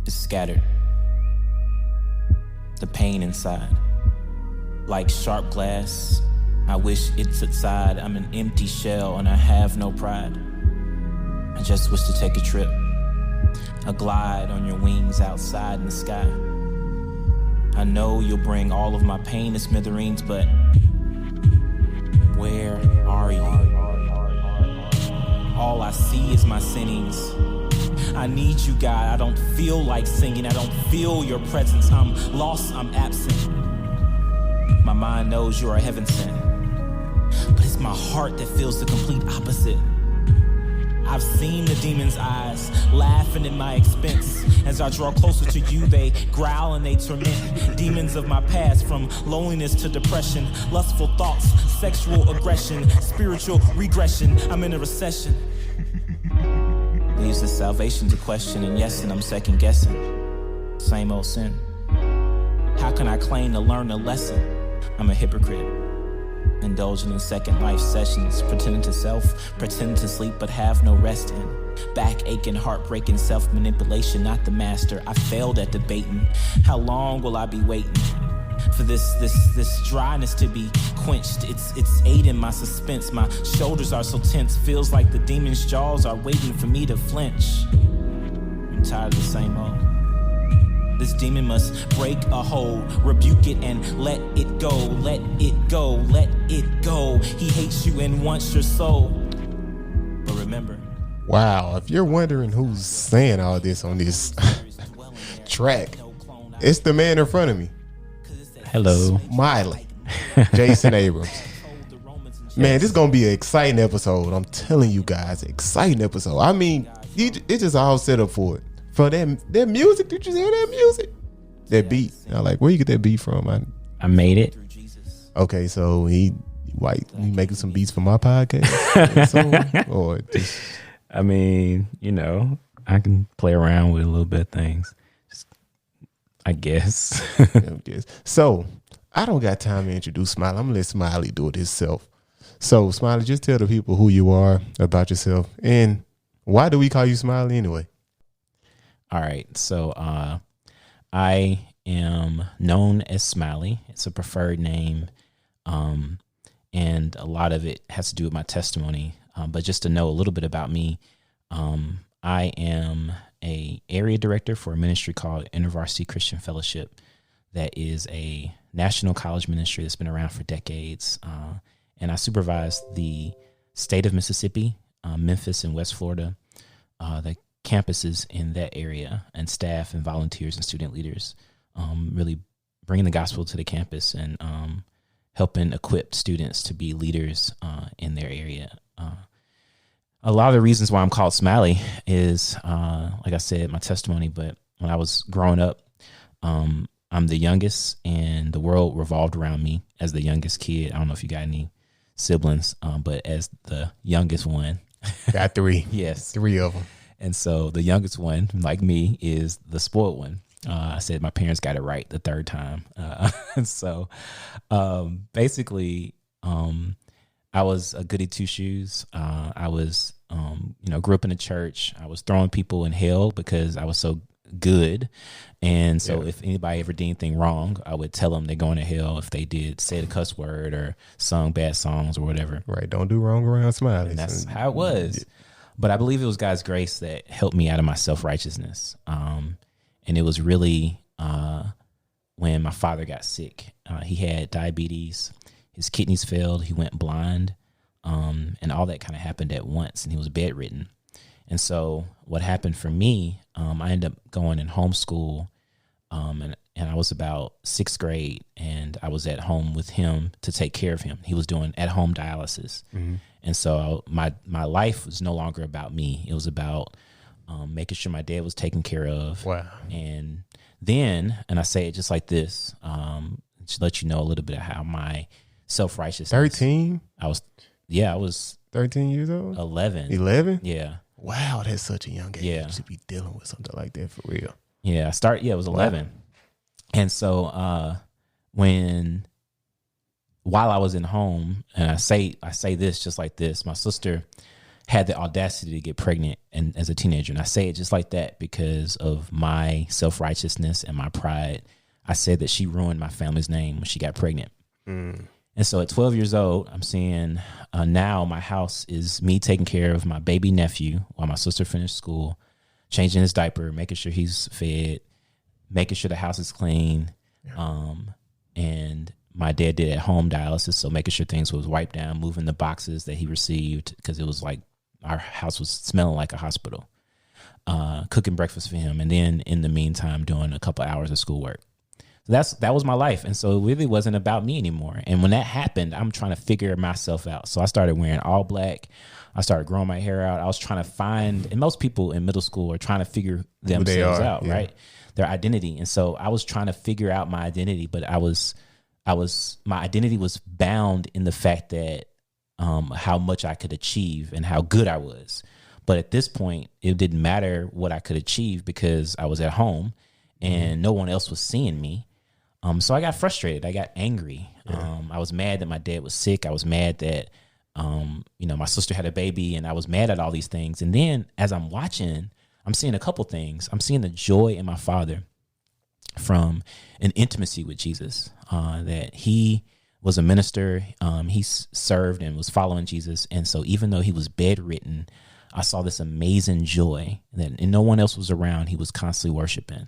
is scattered. The pain inside, like sharp glass, I wish it subside. I'm an empty shell and I have no pride. I just wish to take a trip, a glide on your wings outside in the sky. I know you'll bring all of my pain to smithereens, but where are you? All I see is my sinnings. I need you, God. I don't feel like singing. I don't feel your presence. I'm lost, I'm absent. My mind knows you're a heaven sent, but it's my heart that feels the complete opposite. I've seen the demon's eyes laughing at my expense. As I draw closer to you, they growl and they torment. Demons of my past, from loneliness to depression, lustful thoughts, sexual aggression, spiritual regression. I'm in a recession. Leaves the salvation to question, and yes, and I'm second guessing. Same old sin. How can I claim to learn a lesson? I'm a hypocrite. Indulging in second life sessions, pretending to self, pretending to sleep but have no rest in. Back aching, heartbreaking, self-manipulation, not the master. I failed at debating. How long will I be waiting for this dryness to be quenched? It's aiding my suspense. My shoulders are so tense. Feels like the demon's jaws are waiting for me to flinch. I'm tired of the same old. This demon must break a hold, rebuke it and let it go, let it go, let it go. He hates you and wants your soul. But remember. Wow, if you're wondering who's saying all this on this track, it's the man in front of me. Hello. Smiley. Jason Abrams. Man, this is going to be an exciting episode. I'm telling you guys, exciting episode. I mean, it's just all set up for it. For that music, did you hear that music? That beat. I like, where you get that beat from? I made it. Okay, so he making some beats for my podcast? Or just, I mean, I can play around with a little bit of things. I guess. So, I don't got time to introduce Smiley. I'm going to let Smiley do it himself. So, Smiley, just tell the people who you are, about yourself, and why do we call you Smiley anyway? All right, so I am known as Smiley. It's a preferred name, and a lot of it has to do with my testimony. But just to know a little bit about me, I am a area director for a ministry called InterVarsity Christian Fellowship. That is a national college ministry that's been around for decades, and I supervise the state of Mississippi, Memphis, and West Florida, the campuses in that area, and staff and volunteers and student leaders, really bringing the gospel to the campus and helping equip students to be leaders in their area. A lot of the reasons why I'm called Smiley is, like I said, my testimony, but when I was growing up, I'm the youngest and the world revolved around me as the youngest kid. I don't know if you got any siblings, but as the youngest one. Got three. Yes. Three of them. And so the youngest one, like me, is the spoiled one. I said my parents got it right the third time. And so basically, I was a goody two shoes. I was, grew up in the church. I was throwing people in hell because I was so good. And so if anybody ever did anything wrong, I would tell them they're going to hell if they did say the cuss word or sung bad songs or whatever. Right. Don't do wrong around Smiley. And that's how it was. But I believe it was God's grace that helped me out of my self-righteousness. And it was really when my father got sick. He had diabetes. His kidneys failed. He went blind. And all that kind of happened at once. And he was bedridden. And so what happened for me, I ended up going in homeschool. And I was about sixth grade. And I was at home with him to take care of him. He was doing at-home dialysis. Mm-hmm. And so my life was no longer about me. It was about making sure my dad was taken care of. Wow. And then, and I say it just like this, to let you know a little bit of how my self-righteousness. 13? I was 13 years old? 11. 11? Yeah. Wow, that's such a young age. Yeah. To be dealing with something like that for real. Yeah, it was 11. Wow. And so while I was in home, and I say this just like this, my sister had the audacity to get pregnant and as a teenager. And I say it just like that because of my self-righteousness and my pride. I said that she ruined my family's name when she got pregnant. And so at 12 years old, I'm seeing now my house is me taking care of my baby nephew while my sister finished school, changing his diaper, making sure he's fed, making sure the house is clean. And my dad did at home dialysis. So making sure things was wiped down, moving the boxes that he received, because it was like our house was smelling like a hospital, cooking breakfast for him. And then in the meantime, doing a couple hours of schoolwork. So that was my life. And so it really wasn't about me anymore. And when that happened, I'm trying to figure myself out. So I started wearing all black. I started growing my hair out. I was trying to find, and most people in middle school are trying to figure themselves out, right? Their identity. And so I was trying to figure out my identity, but my identity was bound in the fact that how much I could achieve and how good I was. But at this point, it didn't matter what I could achieve because I was at home and no one else was seeing me. So I got frustrated. I got angry. I was mad that my dad was sick. I was mad that, my sister had a baby, and I was mad at all these things. And then as I'm watching, I'm seeing a couple things. I'm seeing the joy in my father from an intimacy with Jesus, that he was a minister. He served and was following Jesus. And so even though he was bedridden, I saw this amazing joy that no one else was around. He was constantly worshiping.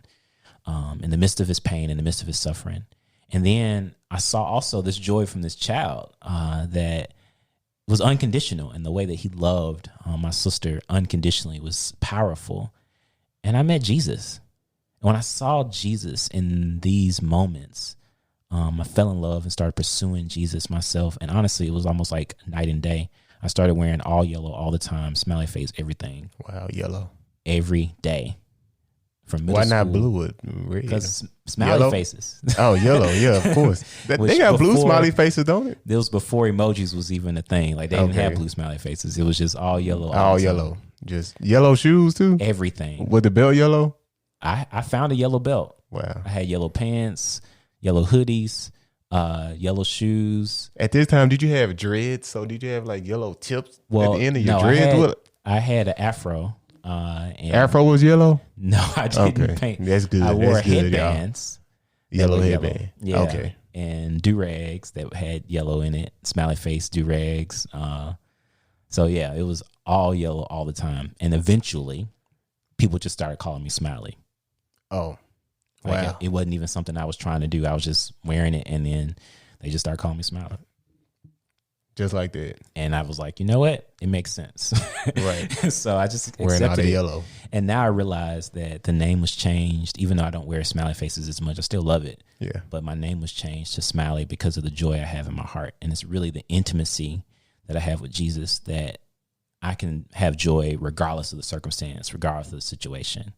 In the midst of his pain, in the midst of his suffering. And then I saw also this joy from this child that was unconditional, and the way that he loved my sister unconditionally was powerful. And I met Jesus. And when I saw Jesus in these moments, I fell in love and started pursuing Jesus myself. And honestly, it was almost like night and day. I started wearing all yellow all the time, smiley face, everything. Wow, yellow. Every day. From Why school, not blue with red? Because smiley Yellow? Faces. Oh, yellow. Yeah, of course. They got blue smiley faces, don't it? It was before emojis was even a thing. Like they didn't have blue smiley faces. It was just all yellow. All yellow. Just yellow shoes too? Everything. With the belt yellow? I found a yellow belt. Wow. I had yellow pants, yellow hoodies, yellow shoes. At this time, did you have dreads? So did you have like yellow tips at the end of your dreads? I had an afro. And Afro was yellow? No, I didn't paint. That's good. I wore That's good, headbands. Yellow headband. Yeah. Okay. And do-rags that had yellow in it. Smiley face do-rags. So yeah, it was all yellow all the time. And eventually, people just started calling me Smiley. Oh, like wow. It wasn't even something I was trying to do. I was just wearing it, and then they just started calling me Smiley. Just like that. And I was like, you know what? It makes sense. Right. So I just wearing all accepted the it. yellow. And now I realize that the name was changed. Even though I don't wear smiley faces as much, I still love it. Yeah. But my name was changed to Smiley because of the joy I have in my heart. And it's really the intimacy that I have with Jesus, that I can have joy regardless of the circumstance, regardless of the situation.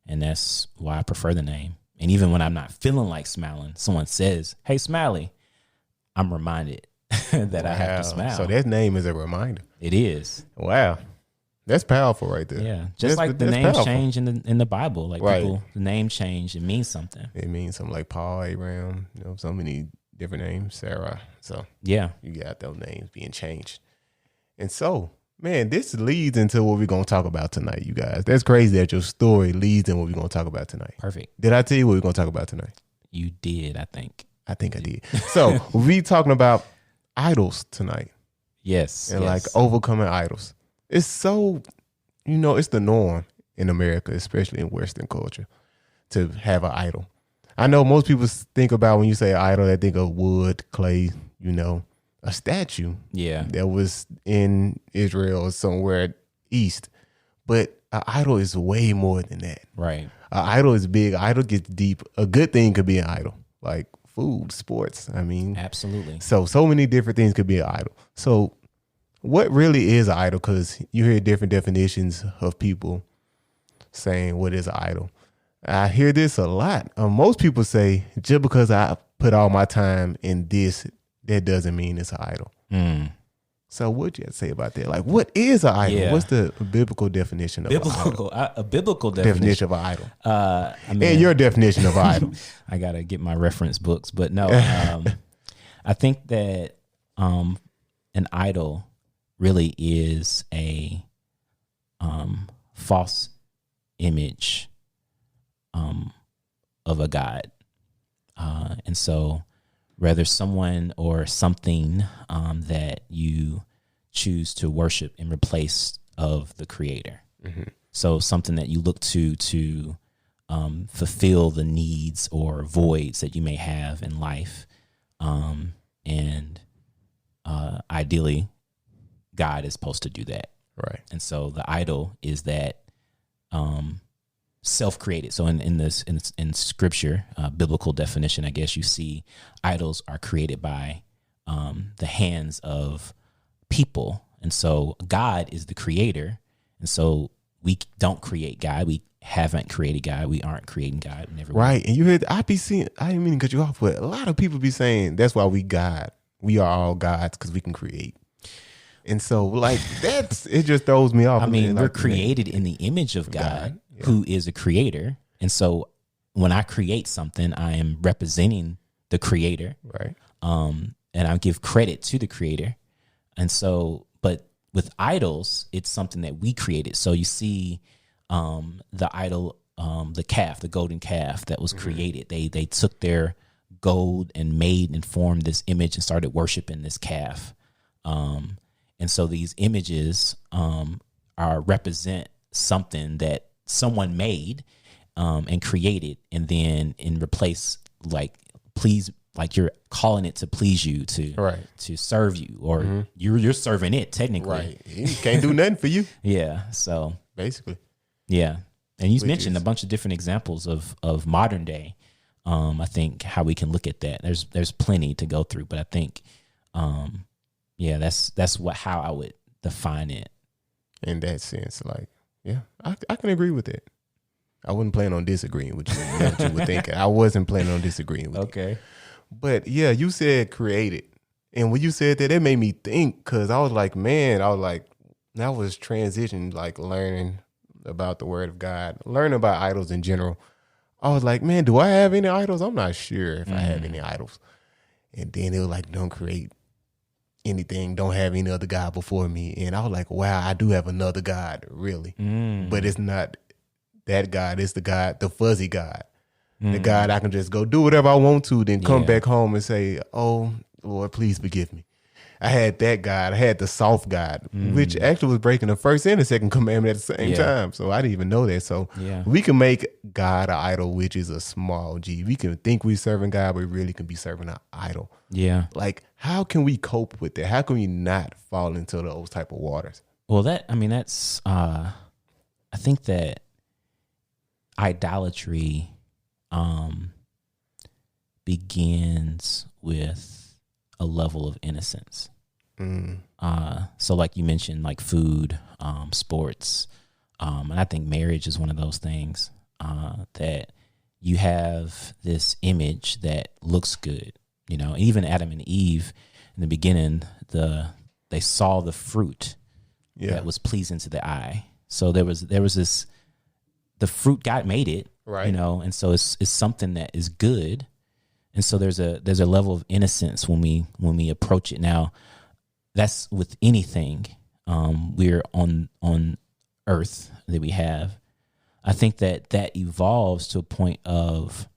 And that's why I prefer the name. And even when I'm not feeling like smiling, someone says, "Hey, Smiley," I'm reminded that I have to smile. So that name is a reminder. It is. Wow. That's powerful right there. Yeah. Just like the names change in the Bible. Like people, the name change, it means something. It means something like Paul, Abrams, so many different names, Sarah. So yeah, you got those names being changed. And so, man, this leads into what we're going to talk about tonight, you guys. That's crazy that your story leads in what we're going to talk about tonight. Perfect. Did I tell you what we're going to talk about tonight? You did, I think. I think I did. So we'll be talking about idols tonight. Yes. And like overcoming idols. It's so, it's the norm in America, especially in Western culture, to have an idol. I know most people think about when you say idol, they think of wood, clay, a statue. Yeah. That was in Israel or somewhere east. But an idol is way more than that. Right. An idol is big. An idol gets deep. A good thing could be an idol, like food, sports. I mean, absolutely. So many different things could be an idol. So what really is an idol? Because you hear different definitions of people saying what is an idol. I hear this a lot. Most people say just because I put all my time in this, that doesn't mean it's an idol. So what you have to say about that? Like, what is an idol? Yeah. What's the biblical definition of an idol? A biblical definition of an idol. And your definition of an idol. I got to get my reference books. But no, I think that an idol really is a false image of a God. And so whether someone or something that you choose to worship in replace of the creator. Mm-hmm. So something that you look to fulfill the needs or voids that you may have in life. And ideally, God is supposed to do that. Right. And so the idol is that self-created. So in scripture, biblical definition, I guess you see idols are created by the hands of people. And so God is the creator. And so we don't create God. We haven't created God. We aren't creating God. Never. Right. And you heard, I didn't mean to cut you off, but a lot of people be saying that's why we God. We are all gods because we can create. And so, like, it just throws me off. I mean, like, we're created in the image of God. Yeah. Who is a creator. And so when I create something, I am representing the creator. Right. And I give credit to the creator. And so, but with idols, it's something that we created. So you see the idol, the calf, the golden calf that was created. They took their gold and made and formed this image and started worshiping this calf. And so these images represent something that someone made and created, and then in replace, like, please, like you're calling it to please you, to serve you, or you're serving it technically. Right. He can't do nothing for you. Yeah. So basically. Yeah. And you mentioned a bunch of different examples of modern day. I think how we can look at that. There's plenty to go through, but I think that's how I would define it. In that sense, like, yeah, I can agree with it. I wasn't planning on disagreeing with you. What you were thinking. I wasn't planning on disagreeing with you. Okay. But yeah, you said created. And when you said that, it made me think, because I was like, that was transition, like learning about the word of God, learning about idols in general. I was like, man, do I have any idols? I'm not sure if I have any idols. And then it was like, don't create anything, don't have any other God before me. And I was like, wow, I do have another God, really. But it's not that God, it's the God, the fuzzy God. The God I can just go do whatever I want to, then come back home and say, oh, Lord, please forgive me. I had that God. I had the soft God, which actually was breaking the first and the second commandment at the same time. So I didn't even know that. So we can make God an idol, which is a small g. We can think we're serving God, but we really can be serving an idol. Yeah. Like, how can we cope with that? How can we not fall into those type of waters? Well, that's, I think that idolatry begins with a level of innocence. So like you mentioned, like food, sports, and I think marriage is one of those things that you have this image that looks good, you know. Even Adam and Eve in the beginning, they saw the fruit that was pleasing to the eye. So there was this, the fruit, God made it, right? You know, and so it's something that is good. And so there's a level of innocence when we approach it. Now, that's with anything we're on earth that we have. I think that evolves to a point of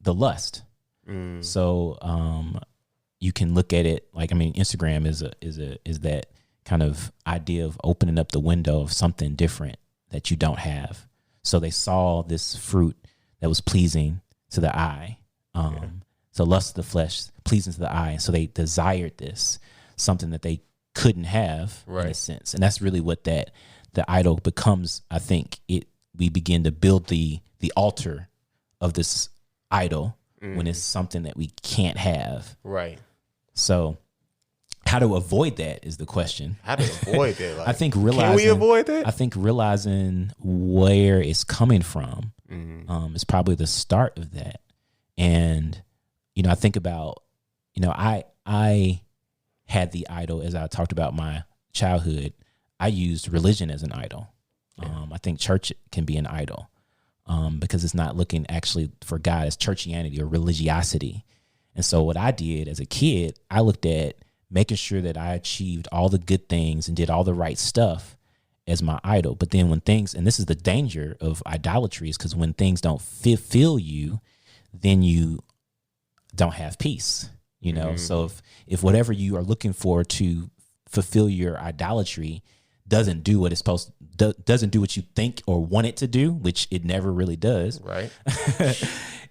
the lust. So you can look at it like, I mean, Instagram is that kind of idea of opening up the window of something different that you don't have. So they saw this fruit that was pleasing to the eye. So lust of the flesh, pleasing to the eye. So they desired this, something that they couldn't have, in a sense. And that's really what the idol becomes. I think we begin to build the altar of this idol when it's something that we can't have. Right. So how to avoid that is the question. How to avoid that? Like, I think can we avoid that? I think realizing where it's coming from is probably the start of that. And, you know, I think about, you know, I had the idol, as I talked about my childhood. I used religion as an idol. I think church can be an idol because it's not looking actually for God. It's churchianity or religiosity. And so what I did as a kid, I looked at making sure that I achieved all the good things and did all the right stuff as my idol. But then when things, and this is the danger of idolatry, is because when things don't fulfill you, then you don't have peace, you know? So if whatever you are looking for to fulfill your idolatry doesn't do what it's supposed to, doesn't do what you think or want it to do, which it never really does. Right.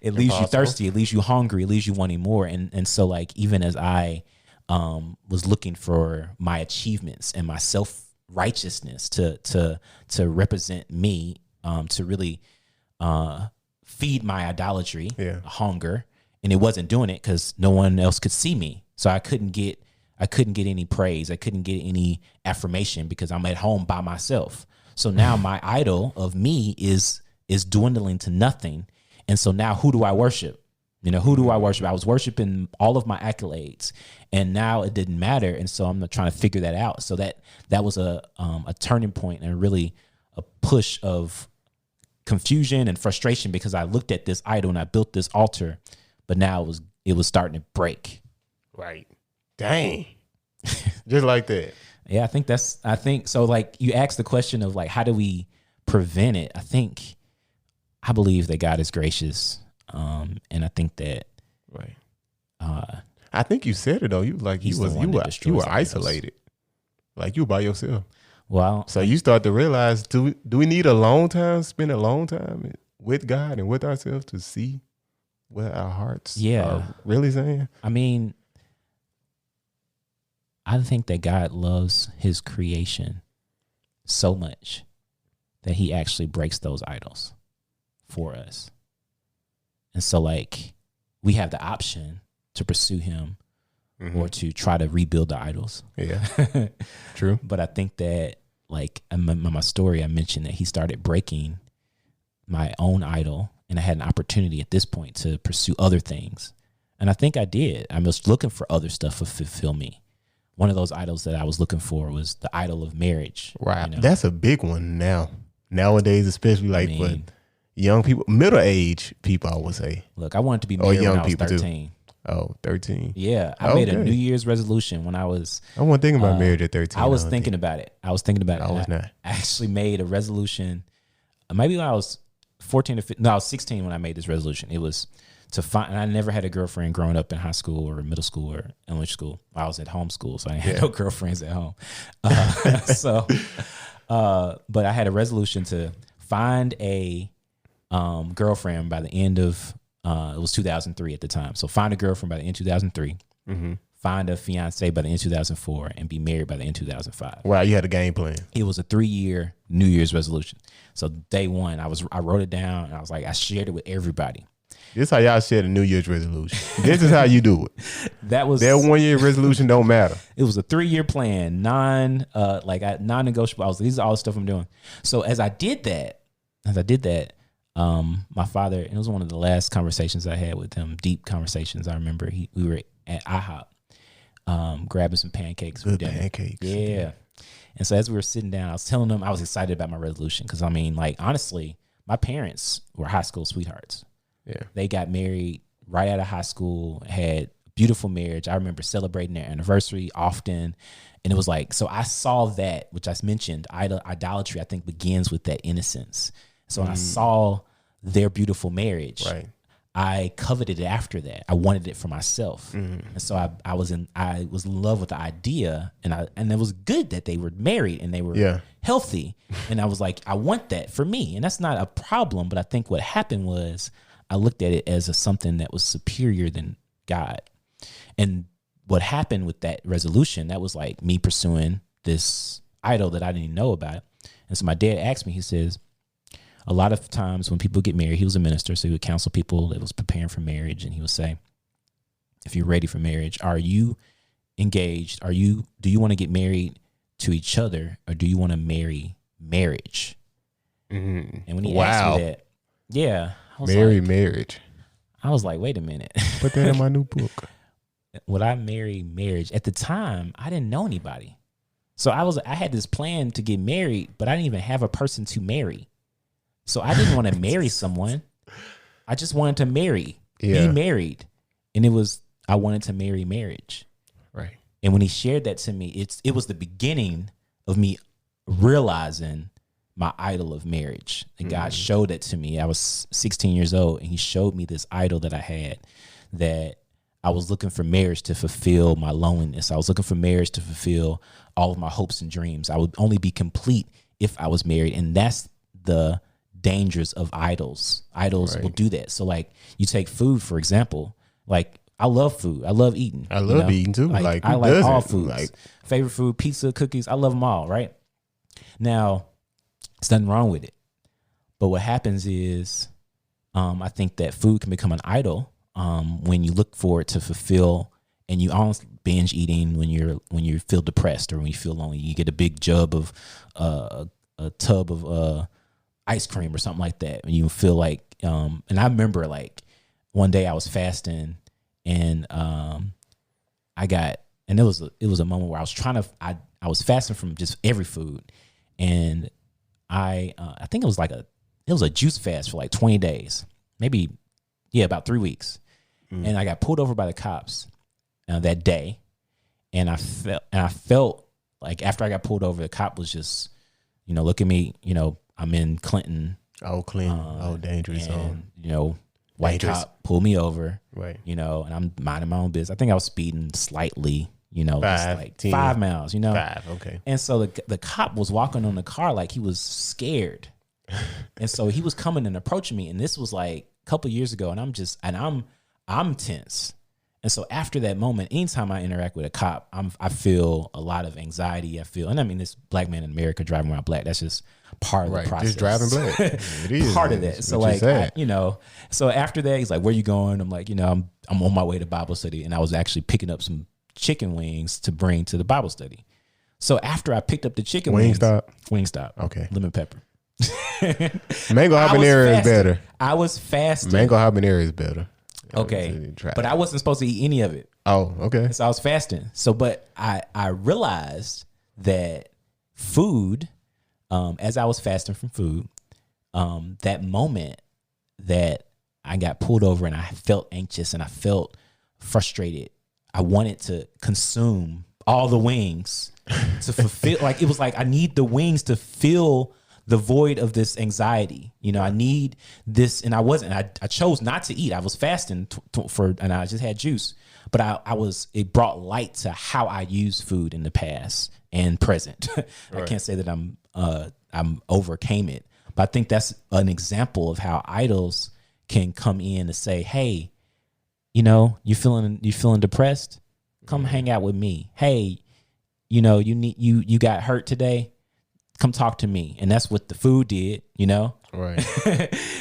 It leaves you thirsty. It leaves you hungry. It leaves you wanting more. And so like, even as I was looking for my achievements and my self-righteousness to represent me, to really feed my idolatry, hunger, and it wasn't doing it because no one else could see me. So I couldn't get any praise. I couldn't get any affirmation because I'm at home by myself. So now my idol of me is dwindling to nothing. And so now who do I worship? You know, who do I worship? I was worshiping all of my accolades, and now it didn't matter. And so I'm trying to figure that out. So that was a turning point and really a push of confusion and frustration, because I looked at this idol and I built this altar, but now it was starting to break. Right. Dang. Just like that. Yeah, I think so. Like, you asked the question of like, how do we prevent it? I believe that God is gracious. And I think that, right. I think you said it though. You like, you were isolated. Like, you were by yourself. Well, so you start to realize, do we need spend a long time with God and with ourselves to see what our hearts are really saying? I mean, I think that God loves his creation so much that he actually breaks those idols for us. And so like, we have the option to pursue him or to try to rebuild the idols. Yeah, true. But I think that, like, in my story, I mentioned that he started breaking my own idol, and I had an opportunity at this point to pursue other things. And I think I did. I was looking for other stuff to fulfill me. One of those idols that I was looking for was the idol of marriage. Right. You know? That's a big one nowadays, especially like for young people, middle-aged people, I would say. Look, I wanted to be married when I was 13. Too. Oh, 13. Yeah. I made a New Year's resolution when I was... I wasn't thinking about marriage at 13. I was thinking about it. I was not. I actually made a resolution, maybe when I was 14 or 15. No, I was 16 when I made this resolution. It was to find... And I never had a girlfriend growing up in high school or middle school or elementary school. I was at home school, so I didn't have no girlfriends at home. But I had a resolution to find a girlfriend by the end of... it was 2003 at the time. So find a girlfriend by the end of 2003, find a fiance by the end of 2004, and be married by the end of 2005. Wow, you had a game plan. It was a 3-year New Year's resolution. So day one, I wrote it down, and I was like, I shared it with everybody. This is how y'all share the New Year's resolution. This is how you do it. That 1 year resolution don't matter. It was a 3-year plan, non-negotiable. I was like, these are all the stuff I'm doing. So as I did that, my father, and it was one of the last conversations I had with him, deep conversations. I remember we were at IHOP, grabbing some pancakes. Good pancakes. Yeah. And so as we were sitting down, I was telling him I was excited about my resolution. Cause I mean, like, honestly, my parents were high school sweethearts. Yeah. They got married right out of high school, had a beautiful marriage. I remember celebrating their anniversary often. And it was like, so I saw that, which I mentioned, idolatry, I think, begins with that innocence. So when I saw their beautiful marriage, I coveted it after that. I wanted it for myself. And so I was in love with the idea, and it was good that they were married and they were healthy. And I was like, I want that for me. And that's not a problem. But I think what happened was I looked at it as something that was superior than God. And what happened with that resolution, that was like me pursuing this idol that I didn't even know about. And so my dad asked me, he says, a lot of times when people get married, he was a minister, so he would counsel people that was preparing for marriage. And he would say, if you're ready for marriage, are you engaged? Do you want to get married to each other, or do you want to marry marriage? And when he asked me that, I was marriage. I was like, wait a minute. Put that in my new book. Would I marry marriage? At the time, I didn't know anybody. So I had this plan to get married, but I didn't even have a person to marry. So I didn't want to marry someone. I just wanted to be married. And I wanted to marry marriage. Right. And when he shared that to me, it was the beginning of me realizing my idol of marriage. And God showed it to me. I was 16 years old, and he showed me this idol that I had, that I was looking for marriage to fulfill my loneliness. I was looking for marriage to fulfill all of my hopes and dreams. I would only be complete if I was married. And that's the dangers of idols. Idols will do that. So like, you take food, for example. Like, I love food. I love eating. I love eating too. Like I like all foods. Like, favorite food, pizza, cookies. I love them all, right? Now, there's nothing wrong with it. But what happens is, I think that food can become an idol when you look for it to fulfill, and you almost binge eating when you feel depressed or when you feel lonely. You get a big tub of ice cream or something like that, and you feel like. And I remember like one day I was fasting, and it was a moment where I was I was fasting from just every food, and I think it was a juice fast for like 20 days, maybe, about 3 weeks. And I got pulled over by the cops that day, and I felt like after I got pulled over, the cop was just, look at me, I'm in Clinton. Oh, Clinton. Dangerous. And, white dangerous. Cop pulled me over, right? And I'm minding my own business. I think I was speeding slightly, just like 10, 5 miles, 5, okay. And so the cop was walking on the car like he was scared. And so he was coming and approaching me. And this was like a couple years ago. And I'm tense. And so after that moment, anytime I interact with a cop, I feel a lot of anxiety. And I mean, this black man in America driving around black, that's just part of the process. Just driving black. It is part of that. So like, so after that, he's like, where you going? I'm like, I'm on my way to Bible study. And I was actually picking up some chicken wings to bring to the Bible study. So after I picked up the chicken wings. Wingstop. Okay. Lemon pepper. Mango habanero is better. I was fasting. Mango habanero is better. Okay. But I wasn't supposed to eat any of it. Oh, okay. So I was fasting. So, but I realized that food, as I was fasting from food, that moment that I got pulled over and I felt anxious and I felt frustrated, I wanted to consume all the wings to fulfill. Like, it was like, I need the wings to fill the void of this anxiety. I need this. And I chose not to eat. I was fasting and I just had juice, but it brought light to how I use food in the past and present. Right. I can't say that I'm overcame it, but I think that's an example of how idols can come in to say, hey, you feeling depressed? Come hang out with me. Hey, you got hurt today? Come talk to me. And that's what the food did, Right.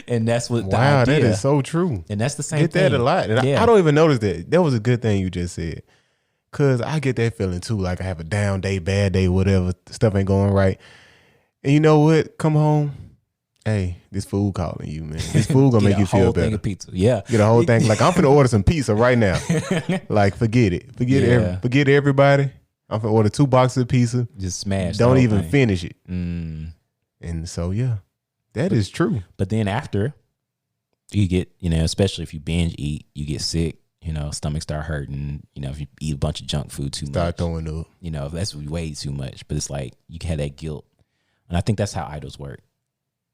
And that's what that is so true. And that's the same thing. Get that a lot. And I don't even notice that. That was a good thing you just said. Cause I get that feeling too. Like I have a down day, bad day, whatever. Stuff ain't going right. And you know what? Come home. Hey, this food calling you, man. This food gonna make you feel better. Get a whole thing of pizza. Yeah. Get a whole thing. Like, I'm finna order some pizza right now. Like, forget it. Forget everybody. I'm finna order 2 boxes of pizza. Just smash. Don't even finish it. Mm. And so, yeah, that is true. But then after, you get, especially if you binge eat, you get sick. Stomach start hurting. If you eat a bunch of junk food too much. Start throwing up. That's way too much. But it's like, you have that guilt. And I think that's how idols work.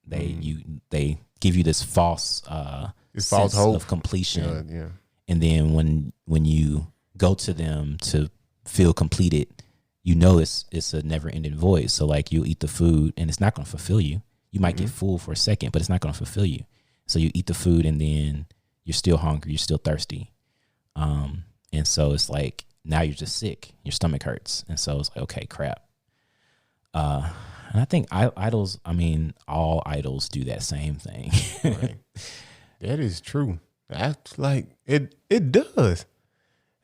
They give you this false false hope of completion. Yeah. And then when you go to them to feel completed, it's a never ending void. So like, you eat the food and it's not going to fulfill you. You might get full for a second, but it's not going to fulfill you. So you eat the food and then you're still hungry, you're still thirsty. And so it's like, now you're just sick, your stomach hurts. And so it's like, okay, crap. And I think idols, all idols do that same thing. Right. That is true. That's like, it does.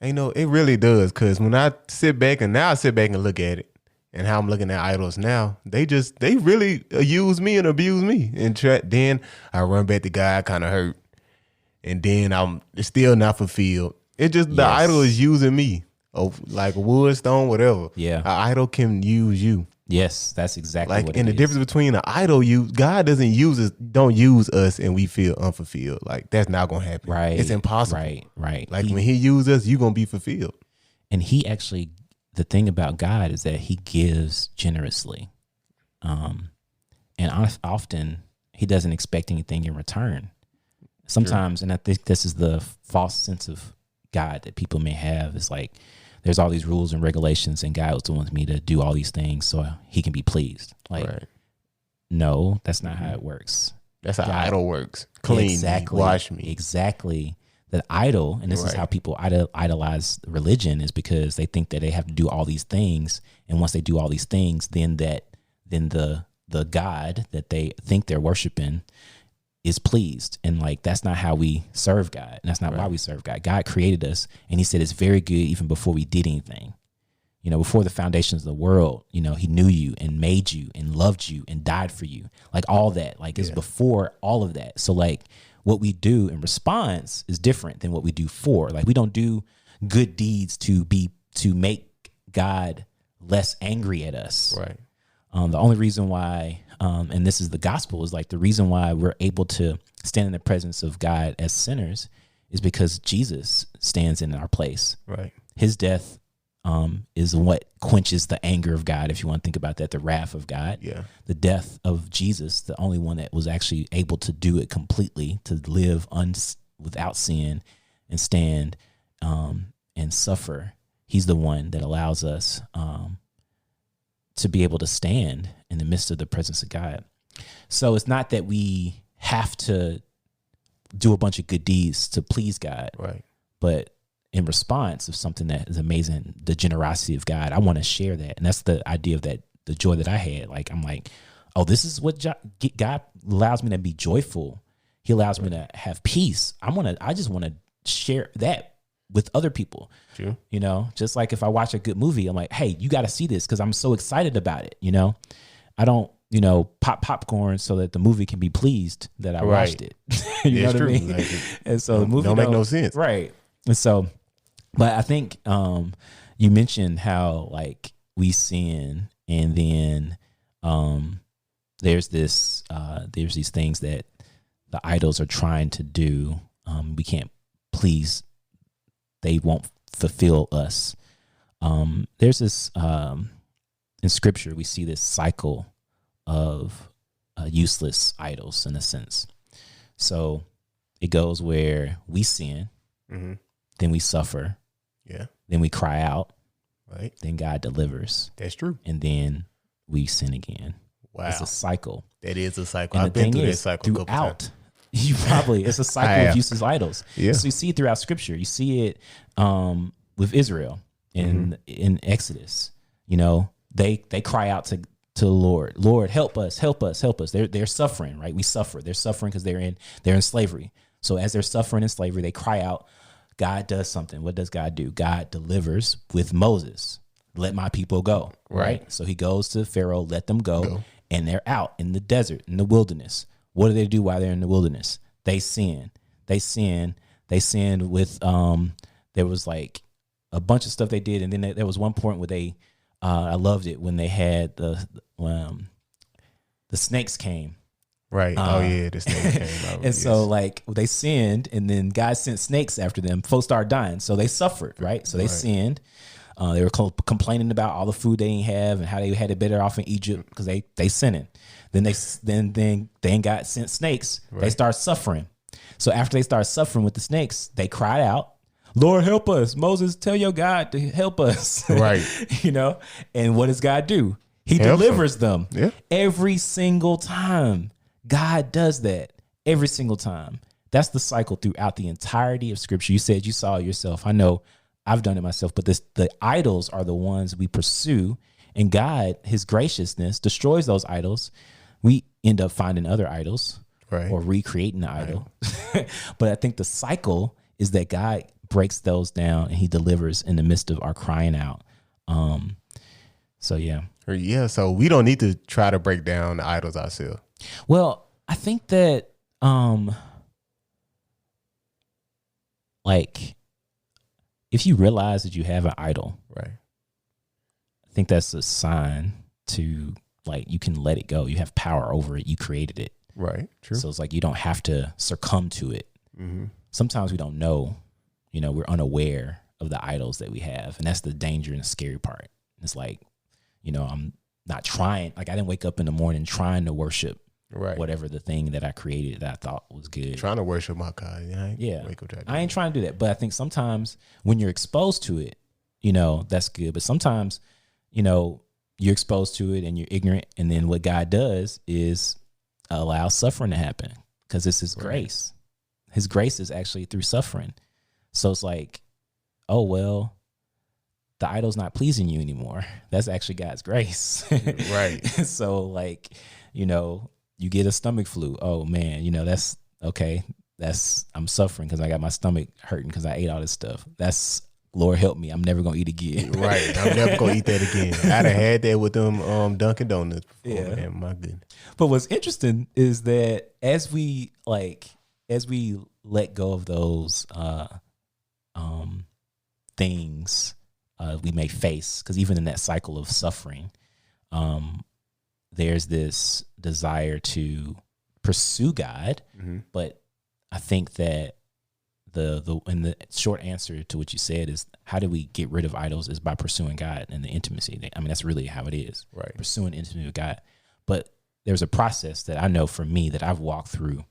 It really does. Cause when I sit back and look at it and how I'm looking at idols now, they really use me and abuse me. And then I run back to God, kind of hurt. And then it's still not fulfilled. It just, the idol is using me. Like wood, stone, whatever. Yeah. An idol can use you. Yes, that's exactly like, what it and the is. difference between an idol, God don't use us and we feel unfulfilled. Like, that's not gonna happen. Right. It's impossible. Right. Like, when he uses us, you're gonna be fulfilled. And he actually the thing about God is that he gives generously. And often he doesn't expect anything in return. Sometimes, and I think this is the false sense of God that people may have, is like, there's all these rules and regulations and God wants me to do all these things so he can be pleased. Like, no, that's not how it works. That's how idol works. Clean me, wash me. Exactly. The idol, and this is how people idolize religion, is because they think that they have to do all these things. And once they do all these things, then the God that they think they're worshiping is pleased. And like, that's not how we serve God. And that's not why we serve God. God created us, and he said it's very good even before we did anything. Before the foundations of the world, he knew you and made you and loved you and died for you. Like, all that, like, is before all of that. So like, what we do in response is different than what we do for. Like, we don't do good deeds to make God less angry at us. Right. The only reason why, and this is the gospel, is like the reason why we're able to stand in the presence of God as sinners is because Jesus stands in our place. Right. His death is what quenches the anger of God, if you want to think about that, the wrath of God. Yeah. The death of Jesus, the only one that was actually able to do it completely, to live without sin and stand and suffer. He's the one that allows us to be able to stand in the midst of the presence of God. So it's not that we have to do a bunch of good deeds to please God, right? But in response of something that is amazing, the generosity of God, I want to share that. And that's the idea of that, the joy that I had. Like, I'm like, oh, this is what God allows me to be joyful. He allows me to have peace. I just want to share that with other people. True. Just like if I watch a good movie, I'm like, hey, you got to see this because I'm so excited about it. I don't, pop popcorn so that the movie can be pleased that I watched it. You know what I mean? Like, and so the movie don't make no sense. Right. And so, but I think you mentioned how like we sin, and then there's these things that the idols are trying to do. We can't please. They won't fulfill us. There's this in scripture, we see this cycle of useless idols in a sense. So it goes where we sin, then we suffer, then we cry out, right? Then God delivers. That's true. And then we sin again. Wow, it's a cycle. That is a cycle. And I've been through that cycle throughout. It's a cycle of useless idols. Yeah. So you see it throughout scripture. You see it with Israel in Exodus. They cry out to the Lord. Lord, help us, help us, help us. They're suffering, right? We suffer. They're suffering because they're in slavery. So as they're suffering in slavery, they cry out. God does something. What does God do? God delivers with Moses. Let my people go. Right. So he goes to Pharaoh, let them go. And they're out in the desert, in the wilderness. What do they do while they're in the wilderness? They sin. They sinned with, there was like a bunch of stuff they did. And then there was one point where they, I loved it when they had the snakes came. Right. The snakes came out. And so like they sinned, and then God sent snakes after them. Folks started dying. So they suffered, right? So they sinned. They were complaining about all the food they didn't have and how they had it better off in Egypt because they sinned. Then then God sent snakes. Right. They start suffering. So after they start suffering with the snakes, they cried out, Lord, help us. Moses, tell your God to help us. Right. And what does God do? He delivers them every single time. God does that every single time. That's the cycle throughout the entirety of scripture. You said you saw it yourself. I know I've done it myself, but the idols are the ones we pursue, and God, his graciousness, destroys those idols. We end up finding other idols or recreating the idol. But I think the cycle is that God breaks those down and he delivers in the midst of our crying out. So we don't need to try to break down the idols ourselves. Well, I think that like if you realize that you have an idol, right, I think that's a sign to like you can let it go. You have power over it. You created it. Right. True. So it's like you don't have to succumb to it. Mm-hmm. Sometimes we don't know, we're unaware of the idols that we have. And that's the danger and the scary part. It's like, I'm not trying, like I didn't wake up in the morning trying to worship whatever the thing that I created that I thought was good. Trying to worship my God. I ain't trying to do that. But I think sometimes when you're exposed to it, that's good. But sometimes, you're exposed to it and you're ignorant. And then what God does is allow suffering to happen because this is grace. His grace is actually through suffering. So it's like, oh, well, the idol's not pleasing you anymore. That's actually God's grace. Right. So like, you get a stomach flu. Oh man, that's okay. I'm suffering because I got my stomach hurting because I ate all this stuff. That's, Lord help me, I'm never gonna eat again. Right. I'm never gonna eat that again. I'd have had that with them Dunkin' Donuts before. Yeah. Man, my goodness. But what's interesting is that as we let go of those things we may face, because even in that cycle of suffering, there's this desire to pursue God. Mm-hmm. But I think that the short answer to what you said is, how do we get rid of idols is by pursuing God and the intimacy. I mean, that's really how it is. Right. Pursuing intimacy with God. But there's a process that I know for me that I've walked through,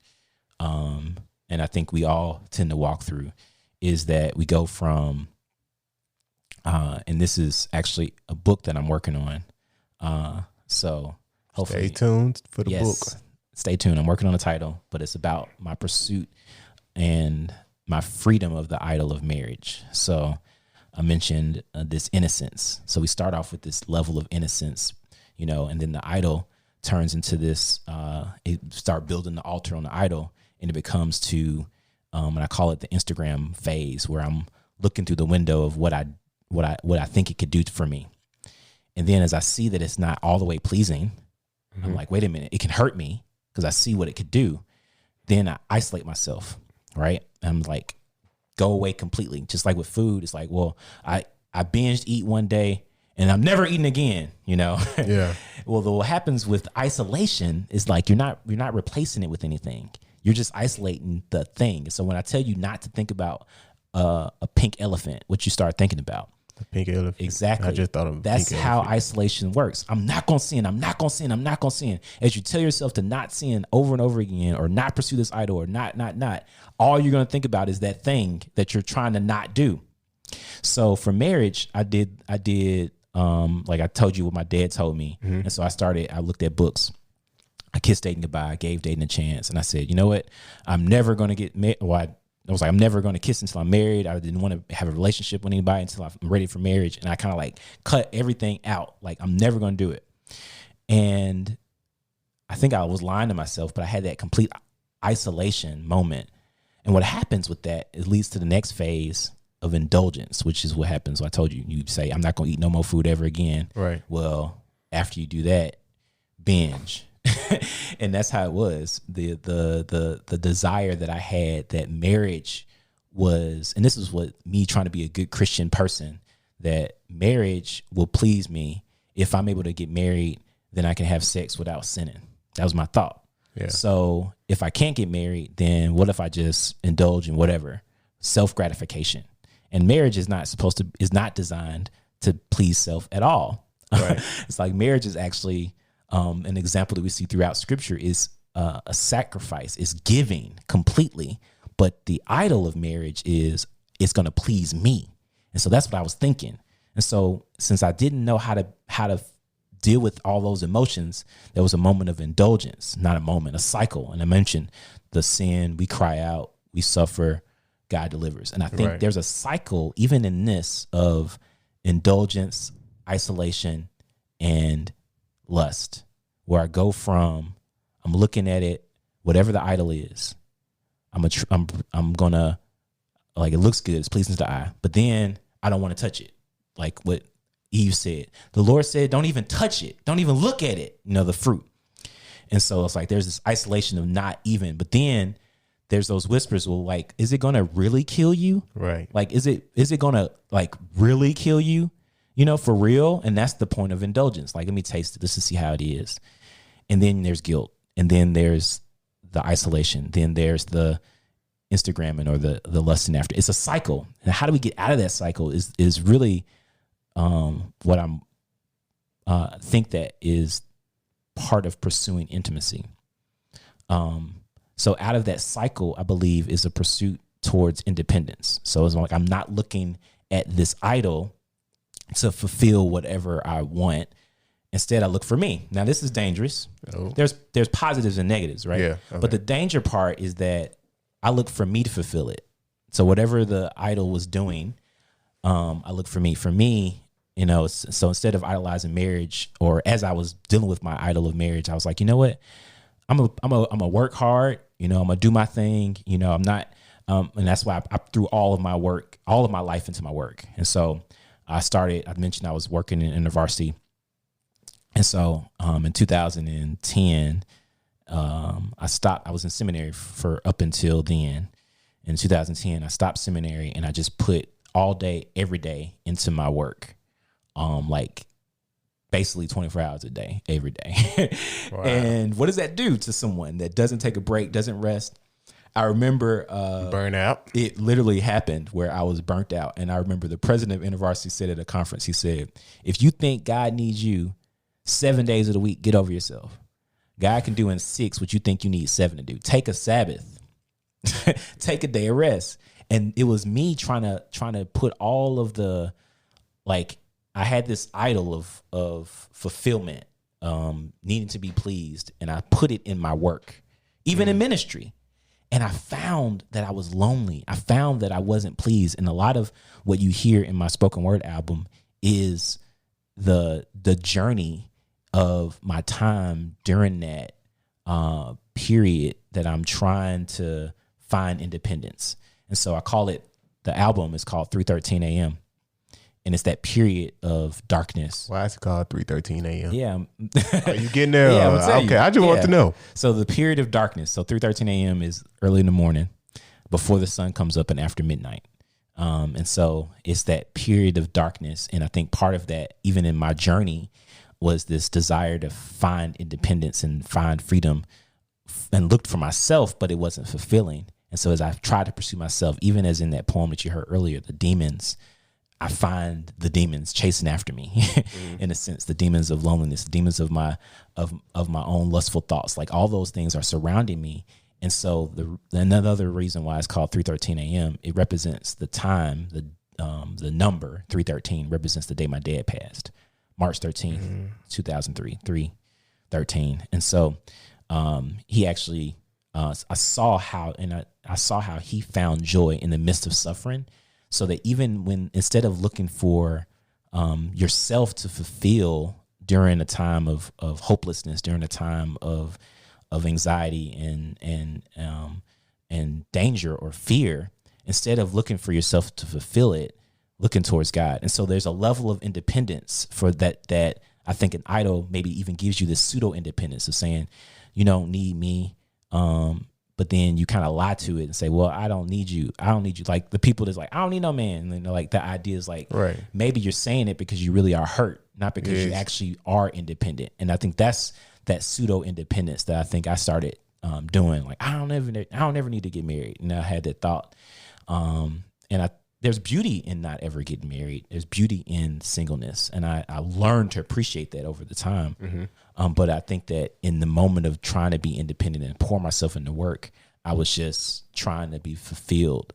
and I think we all tend to walk through, is that we go from, and this is actually a book that I'm working on. So hopefully, stay tuned for the book. Stay tuned. I'm working on a title, but it's about my pursuit and my freedom of the idol of marriage. So I mentioned this innocence. So we start off with this level of innocence, and then the idol turns into this, start building the altar on the idol, and it becomes to, and I call it the Instagram phase, where I'm looking through the window of what I think it could do for me. And then as I see that it's not all the way pleasing, mm-hmm. I'm like, wait a minute, it can hurt me because I see what it could do. Then I isolate myself, right? I'm like, go away completely. Just like with food, it's like, well, I binged eat one day and I'm never eating again, Yeah. Well, what happens with isolation is like you're not replacing it with anything. You're just isolating the thing. So when I tell you not to think about a pink elephant, what you start thinking about. The pink elephant. Exactly. I just thought of that's pink how elephant. Isolation works. I'm not going to sin. I'm not going to sin. I'm not going to sin. As you tell yourself to not sin over and over again, or not pursue this idol, or not, all you're going to think about is that thing that you're trying to not do. So for marriage, I did like I told you what my dad told me. Mm-hmm. And so I looked at books. I kissed dating goodbye. I gave dating a chance. And I said, you know what? I'm never going to get married. Well, I was like, I'm never going to kiss until I'm married. I didn't want to have a relationship with anybody until I'm ready for marriage. And I kind of like cut everything out. Like, I'm never going to do it. And I think I was lying to myself, but I had that complete isolation moment. And what happens with that, it leads to the next phase of indulgence, which is what happens. I told you, you say, I'm not going to eat no more food ever again. Right. Well, after you do that, binge. And that's how it was. The desire that I had, that marriage was, and this is what me trying to be a good Christian person, that marriage will please me. If I'm able to get married, then I can have sex without sinning. That was my thought. Yeah. So if I can't get married, then what if I just indulge in whatever self-gratification? And marriage is not designed to please self at all. Right. It's like marriage is actually an example that we see throughout Scripture is a sacrifice, is giving completely. But the idol of marriage is it's going to please me, and so that's what I was thinking. And so since I didn't know how to deal with all those emotions, there was a moment of indulgence, not a moment, a cycle. And I mentioned the sin, we cry out, we suffer, God delivers. And I think there's a cycle even in this of indulgence, isolation, and lust, where I go from, I'm looking at it, whatever the idol is, I'm gonna, like, it looks good, it's pleasing to the eye, but then I don't want to touch it. Like what Eve said, the Lord said, don't even touch it, don't even look at it, the fruit. And so it's like there's this isolation of not even, but then there's those whispers, well, like, is it gonna really kill you? Right. Like, is it gonna like really kill you? For real. And that's the point of indulgence. Like, let me taste it just to see how it is. And then there's guilt. And then there's the isolation. Then there's the Instagramming or the lusting after. It's a cycle. And how do we get out of that cycle is really what I'm think that is part of pursuing intimacy. So out of that cycle, I believe, is a pursuit towards independence. So it's like I'm not looking at this idol to fulfill whatever I want. Instead, I look for me. Now, this is dangerous. Oh. There's positives and negatives, right? Yeah. Okay. But the danger part is that I look for me to fulfill it. So whatever the idol was doing, I look for me. For me, you know, so instead of idolizing marriage, or as I was dealing with my idol of marriage, I was like, you know what? I'm a work hard. You know, I'm gonna do my thing. You know, I'm not, and that's why I threw all of my life into my work. And so I mentioned I was working in the varsity. And so in 2010, I stopped. I was in seminary for up until then. In 2010, I stopped seminary and I just put all day, every day into my work. Like basically 24 hours a day, every day. Wow. And what does that do to someone that doesn't take a break, doesn't rest? I remember burn out. It literally happened where I was burnt out. And I remember the president of InterVarsity said at a conference, he said, if you think God needs you 7 days of the week, get over yourself. God can do in 6 what you think you need 7 to do. Take a Sabbath. Take a day of rest. And it was me trying to put all of the, like, I had this idol of fulfillment, needing to be pleased, and I put it in my work, even in ministry. And I found that I was lonely. I found that I wasn't pleased. And a lot of what you hear in my spoken word album is the journey of my time during that period that I'm trying to find independence. And so I call it, the album is called 3:13 a.m. And it's that period of darkness. Why is it called 3:13 a.m.? Yeah. Are you getting there? Yeah, I'm gonna tell you. Okay, I just want to know. So the period of darkness. So 3:13 a.m. is early in the morning, before the sun comes up and after midnight. And so it's that period of darkness. And I think part of that, even in my journey, was this desire to find independence and find freedom, and looked for myself, but it wasn't fulfilling. And so as I've tried to pursue myself, even as in that poem that you heard earlier, the demons, I find the demons chasing after me, in a sense, the demons of loneliness, the demons of my own lustful thoughts, like all those things are surrounding me. And so another reason why it's called 3:13 a.m., it represents the time, the number 313 represents the day my dad passed, March 13th, 2003, 3:13. And so he actually, I saw how he found joy in the midst of suffering. So that even when, instead of looking for yourself to fulfill during a time of hopelessness, during a time of anxiety and danger or fear, instead of looking for yourself to fulfill it, looking towards God. And so there's a level of independence for that I think an idol maybe even gives you this pseudo independence of saying, you don't need me. But then you kind of lie to it and say, well, I don't need you. I don't need you. Like the people that's like, I don't need no man. And like the idea is like, right, maybe you're saying it because you really are hurt, not because you actually are independent. And I think that's that pseudo independence that I think I started doing. Like, I don't ever need to get married. And I had that thought. There's beauty in not ever getting married. There's beauty in singleness. And I learned to appreciate that over the time. Mm-hmm. But I think that in the moment of trying to be independent and pour myself into work, I was just trying to be fulfilled.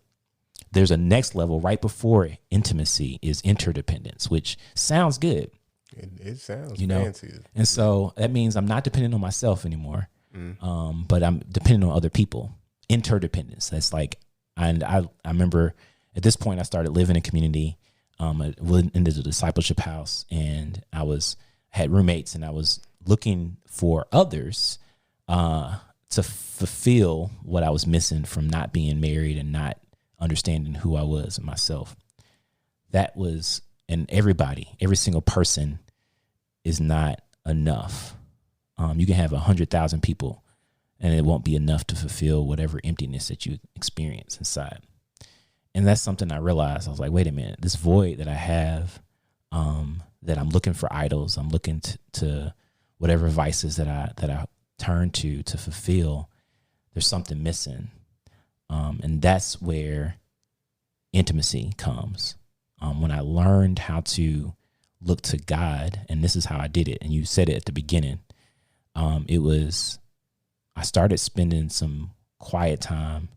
There's a next level right before intimacy is interdependence, which sounds good. It sounds fancy. And so that means I'm not dependent on myself anymore, but I'm dependent on other people. Interdependence. That's like, and I remember at this point I started living in community. I went into the discipleship house, and I had roommates, and I was looking for others to fulfill what I was missing from not being married and not understanding who I was and myself. That was, and every single person is not enough. You can have 100,000 people and it won't be enough to fulfill whatever emptiness that you experience inside. And that's something I realized. I was like, wait a minute, this void that I have, that I'm looking for idols, I'm looking to whatever vices that I turn to fulfill, there's something missing. And that's where intimacy comes. When I learned how to look to God, and this is how I did it, and you said it at the beginning, I started spending some quiet time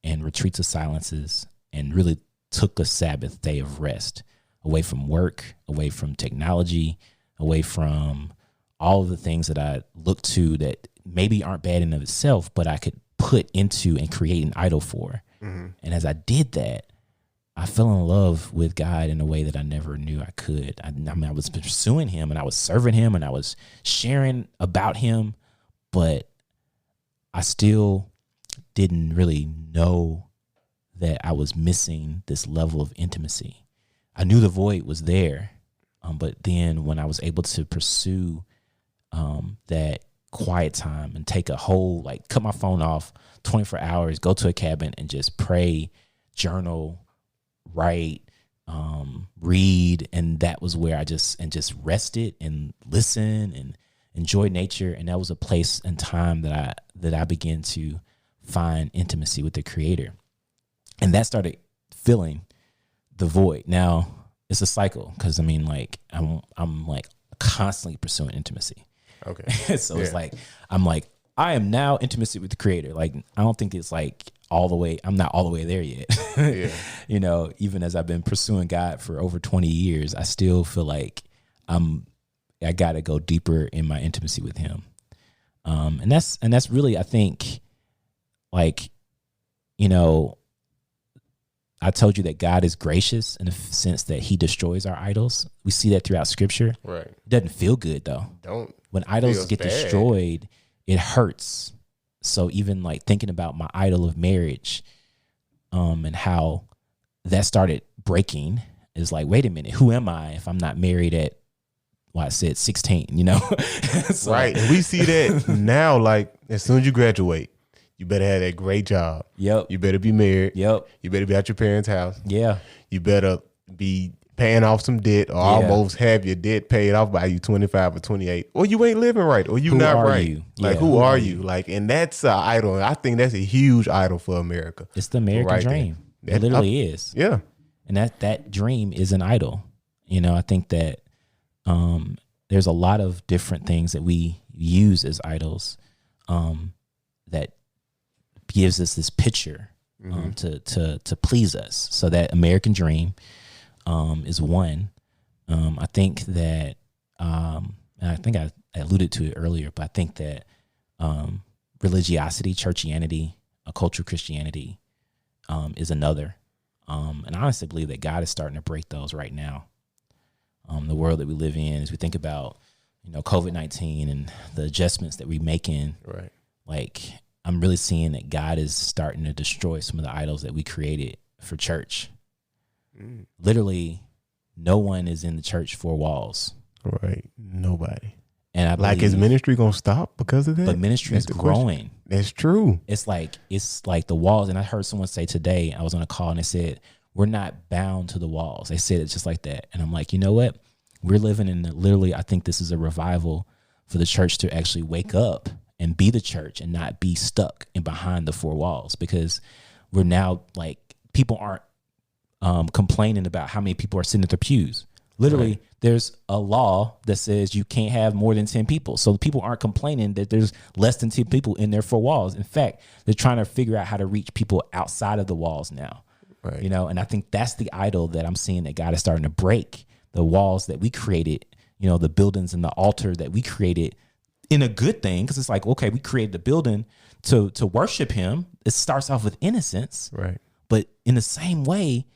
and retreats of silences, and really took a Sabbath day of rest, away from work, away from technology, away from all of the things that I look to that maybe aren't bad in of itself, but I could put into and create an idol for. Mm-hmm. And as I did that, I fell in love with God in a way that I never knew I could. I mean, I was pursuing him, and I was serving him, and I was sharing about him, but I still didn't really know that I was missing this level of intimacy. I knew the void was there, but then when I was able to pursue that quiet time and take a whole, like, cut my phone off 24 hours, go to a cabin and just pray, journal, write, read, and that was where I just rested and listened and enjoyed nature. And that was a place and time that I began to find intimacy with the Creator, and that started filling the void. Now it's a cycle, because I mean, like, I'm like constantly pursuing intimacy. Okay. So yeah. It's like, I'm like, I am now intimacy with the Creator. Like, I don't think it's like I'm not all the way there yet. Yeah. You know, even as I've been pursuing God for over 20 years, I still feel like I got to go deeper in my intimacy with him. And that's really, I think, like, you know, I told you that God is gracious in the sense that he destroys our idols. We see that throughout scripture. Right. It doesn't feel good though. When idols get destroyed, it hurts. So even like thinking about my idol of marriage, and how that started breaking is like, wait a minute, who am I if I'm not married at, well, I said 16, you know? So, right. And we see that now, like, as soon as you graduate, you better have that great job. Yep. You better be married. Yep. You better be at your parents' house. Yeah. You better be paying off some debt, or almost have your debt paid off by you 25 or 28. Or you ain't living right, or you not right. You? Like, who are you? Like, and that's an idol. I think that's a huge idol for America. It's the American dream. It literally is. Yeah. And that dream is an idol. You know, I think that there's a lot of different things that we use as idols that gives us this picture to please us. So that American dream is one. I think that, and I think I alluded to it earlier, but I think that religiosity, churchianity, cultural Christianity is another. And I honestly believe that God is starting to break those right now. The world that we live in, as we think about, you know, COVID-19 and the adjustments that we're making, right? Like, I'm really seeing that God is starting to destroy some of the idols that we created for church. Literally, no one is in the church four walls. Right. Nobody. And I believe, like, is ministry gonna stop because of that? But ministry is growing. Question. That's true. It's like the walls. And I heard someone say today, I was on a call and they said, we're not bound to the walls. They said it just like that. And I'm like, you know what? We're living in literally, I think this is a revival for the church to actually wake up and be the church and not be stuck in behind the four walls, because we're now, like, people aren't complaining about how many people are sitting at their pews. Literally, right. There's a law that says you can't have more than 10 people. So the people aren't complaining that there's less than 10 people in their four walls. In fact, they're trying to figure out how to reach people outside of the walls now. Right. You know, and I think that's the idol that I'm seeing that God is starting to break. The walls that we created, you know, the buildings and the altar that we created in a good thing. Because it's like, okay, we created the building to worship him. It starts off with innocence. Right. But in the same way,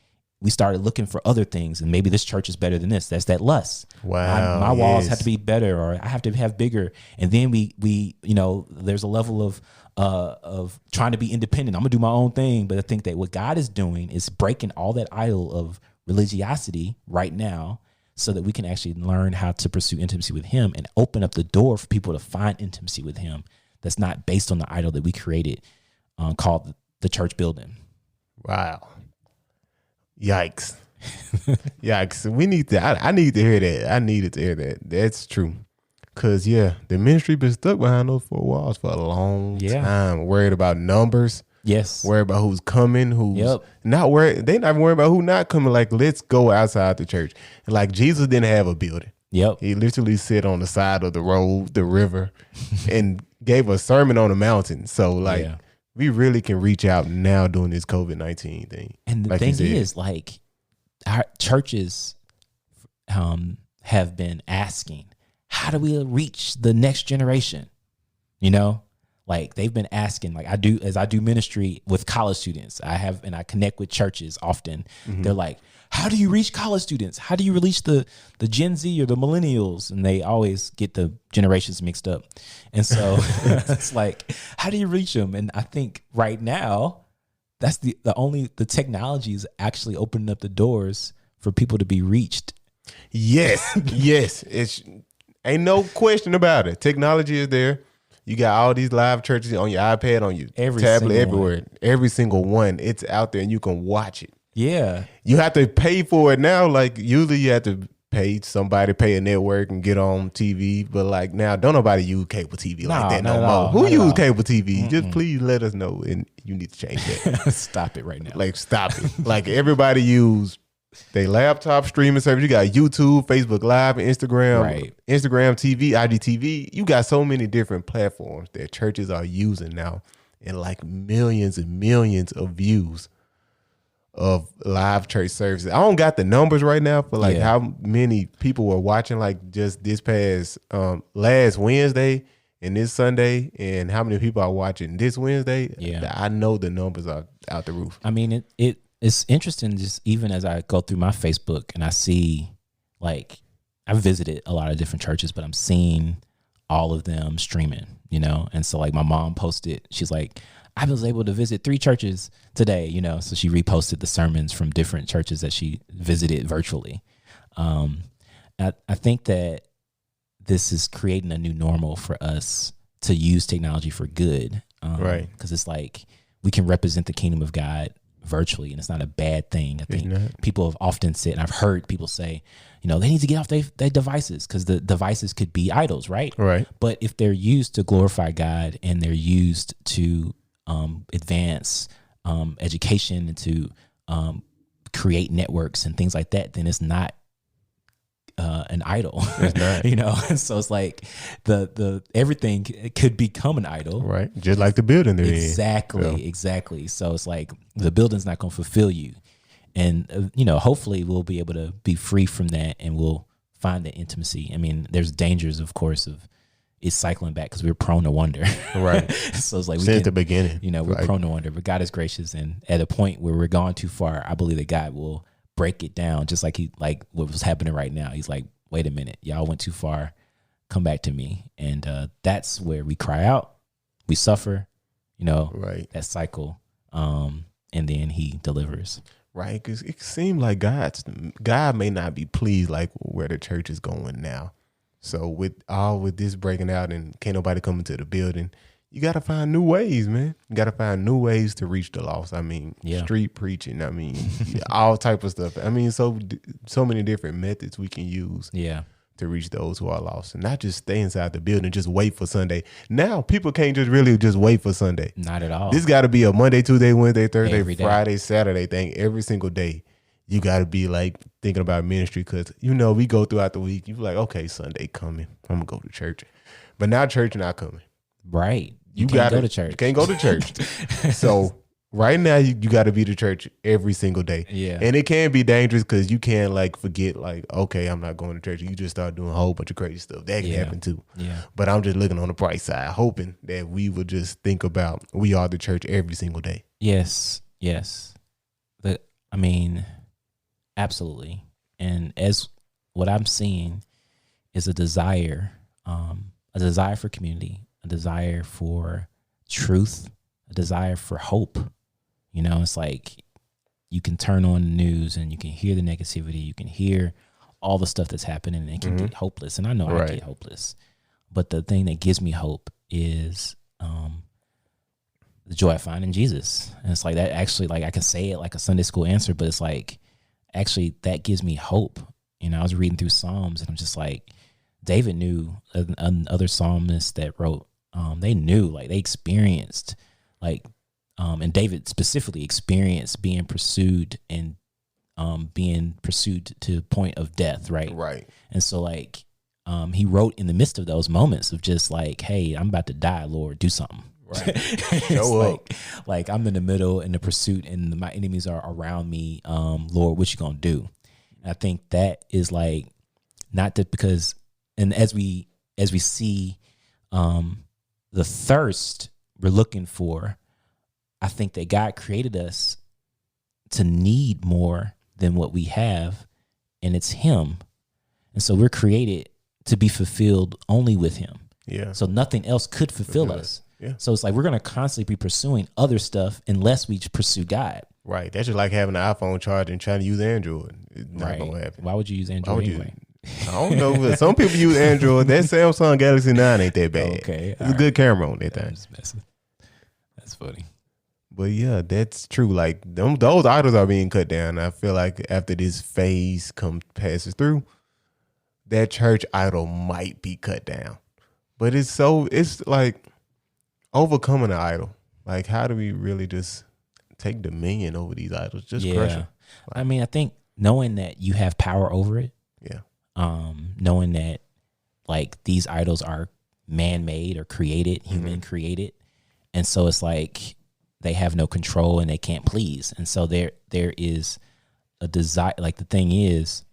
we started looking for other things, and maybe this church is better than this. That's that lust. Wow. My walls have to be better, or I have to have bigger. And then we, you know, there's a level of trying to be independent. I'm gonna do my own thing. But I think that what God is doing is breaking all that idol of religiosity right now, so that we can actually learn how to pursue intimacy with him and open up the door for people to find intimacy with him that's not based on the idol that we created, called the church building. Wow. Yikes. Yikes. We need to, I need to hear that. I needed to hear that. That's true. Cause yeah, the ministry been stuck behind those four walls for a long time, worried about numbers. Yes. Worry about who's coming, who's Yep. not worried. They not worried about who not coming. Like, let's go outside the church. And like Jesus didn't have a building. Yep. He literally sit on the side of the road, the river, and gave a sermon on the mountain. So like Yeah. we really can reach out now during this COVID-19 thing. And the like you thing said. is, like, our churches have been asking, how do we reach the next generation? You know, like they've been asking, like I do ministry with college students. I connect with churches often. Mm-hmm. They're like, how do you reach college students? How do you reach the Gen Z or the millennials? And they always get the generations mixed up. And so it's like, how do you reach them? And I think right now, that's the technology is actually opening up the doors for people to be reached. Yes, yes. It's ain't no question about it. Technology is there. You got all these live churches on your iPad, on your tablet, everywhere. Every single one. It's out there and you can watch it. Yeah. You have to pay for it now. Like usually you have to pay a network and get on TV. But like now, don't nobody use cable TV like that no more. Who use cable TV? Just please let us know, and you need to change that. Stop it right now. Like stop it. Like everybody use they laptop streaming service. You got YouTube, Facebook Live, Instagram, Right. Instagram TV, IGTV. You got so many different platforms that churches are using now, and like millions and millions of views of live church services. I don't got the numbers right now for like how many people were watching like just this past last Wednesday and this Sunday, and how many people are watching this Wednesday. Yeah. I know the numbers are out the roof. I mean, it's interesting just even as I go through my Facebook and I see, like, I've visited a lot of different churches, but I'm seeing all of them streaming, you know? And so like my mom posted, she's like, I was able to visit 3 churches today, you know? So she reposted the sermons from different churches that she visited virtually. I think that this is creating a new normal for us to use technology for good. Right. Because it's like we can represent the kingdom of God virtually, and it's not a bad thing. I think people have often said, and I've heard people say, you know, they need to get off their devices because the devices could be idols, right? Right. But if they're used to glorify God and they're used to advance education and to create networks and things like that, then it's not an idol. It's not. You know, and so it's like the everything could become an idol, Right. Just like the building they're in. Exactly. So it's like the building's not going to fulfill you, and you know, hopefully we'll be able to be free from that, and we'll find the intimacy. I mean, there's dangers, of course, of it cycling back because we're prone to wonder. Right. So it's like since the beginning, you know, we're like, prone to wonder, but God is gracious, and at a point where we're gone too far, I believe that God will break it down, just like what was happening right now. He's like, wait a minute, y'all went too far, come back to me. And that's where we cry out, we suffer, you know, right, that cycle, and then he delivers. Right, because it seems like God may not be pleased like where the church is going now. So with this breaking out and can't nobody come into the building, you got to find new ways, man. You got to find new ways to reach the lost. I mean, street preaching. I mean, all type of stuff. I mean, so many different methods we can use. To reach those who are lost, and not just stay inside the building, just wait for Sunday. Now people can't just wait for Sunday. Not at all. This got to be a Monday, Tuesday, Wednesday, Thursday, Friday, Saturday thing every single day. You got to be like thinking about ministry because, you know, we go throughout the week. You like, okay, Sunday coming, I'm gonna go to church, but now church not coming. Right. You can't go to church. You can't go to church. So right now you got to be to church every single day. Yeah. And it can be dangerous because you can't like forget like, okay, I'm not going to church. You just start doing a whole bunch of crazy stuff. That can happen too. Yeah. But I'm just looking on the bright side, hoping that we would just think about we are the church every single day. Yes. Yes. Absolutely. And as what I'm seeing is a desire for community, a desire for truth, a desire for hope. You know, it's like you can turn on the news and you can hear the negativity. You can hear all the stuff that's happening, and it can get hopeless. And I know I get hopeless. But the thing that gives me hope is the joy I find in Jesus. And it's like that actually, like I can say it like a Sunday school answer, but it's like actually that gives me hope. You know, I was reading through Psalms and I'm just like, David knew, other psalmists that wrote, they knew, like they experienced like and David specifically experienced being pursued and being pursued to the point of death, right? Right. And so like he wrote in the midst of those moments of just like, hey, I'm about to die, Lord, do something. Right. Show up. Like I'm in the middle in the pursuit and my enemies are around me. Lord, what you gonna do? And I think that is like not that because, and as we see the thirst we're looking for, I think that God created us to need more than what we have, and it's Him. And so we're created to be fulfilled only with Him. Yeah. So nothing else could fulfill us. Yeah. So it's like we're going to constantly be pursuing other stuff unless we pursue God. Right. That's just like having an iPhone charger and trying to use Android. It's not going to happen. Why would you use Android anyway? I don't know, but some people use Android. That Samsung Galaxy 9 ain't that bad. Okay. It's a good camera on that thing. That's funny. But yeah, that's true. Like those idols are being cut down. I feel like after this phase passes through, that church idol might be cut down. But it's like overcoming an idol. Like, how do we really just take dominion over these idols? Just crush them. I mean, I think knowing that you have power over it. Yeah. Knowing that like these idols are man-made or created, human created. And so it's like they have no control and they can't please. And so there is a desire. Like the thing is,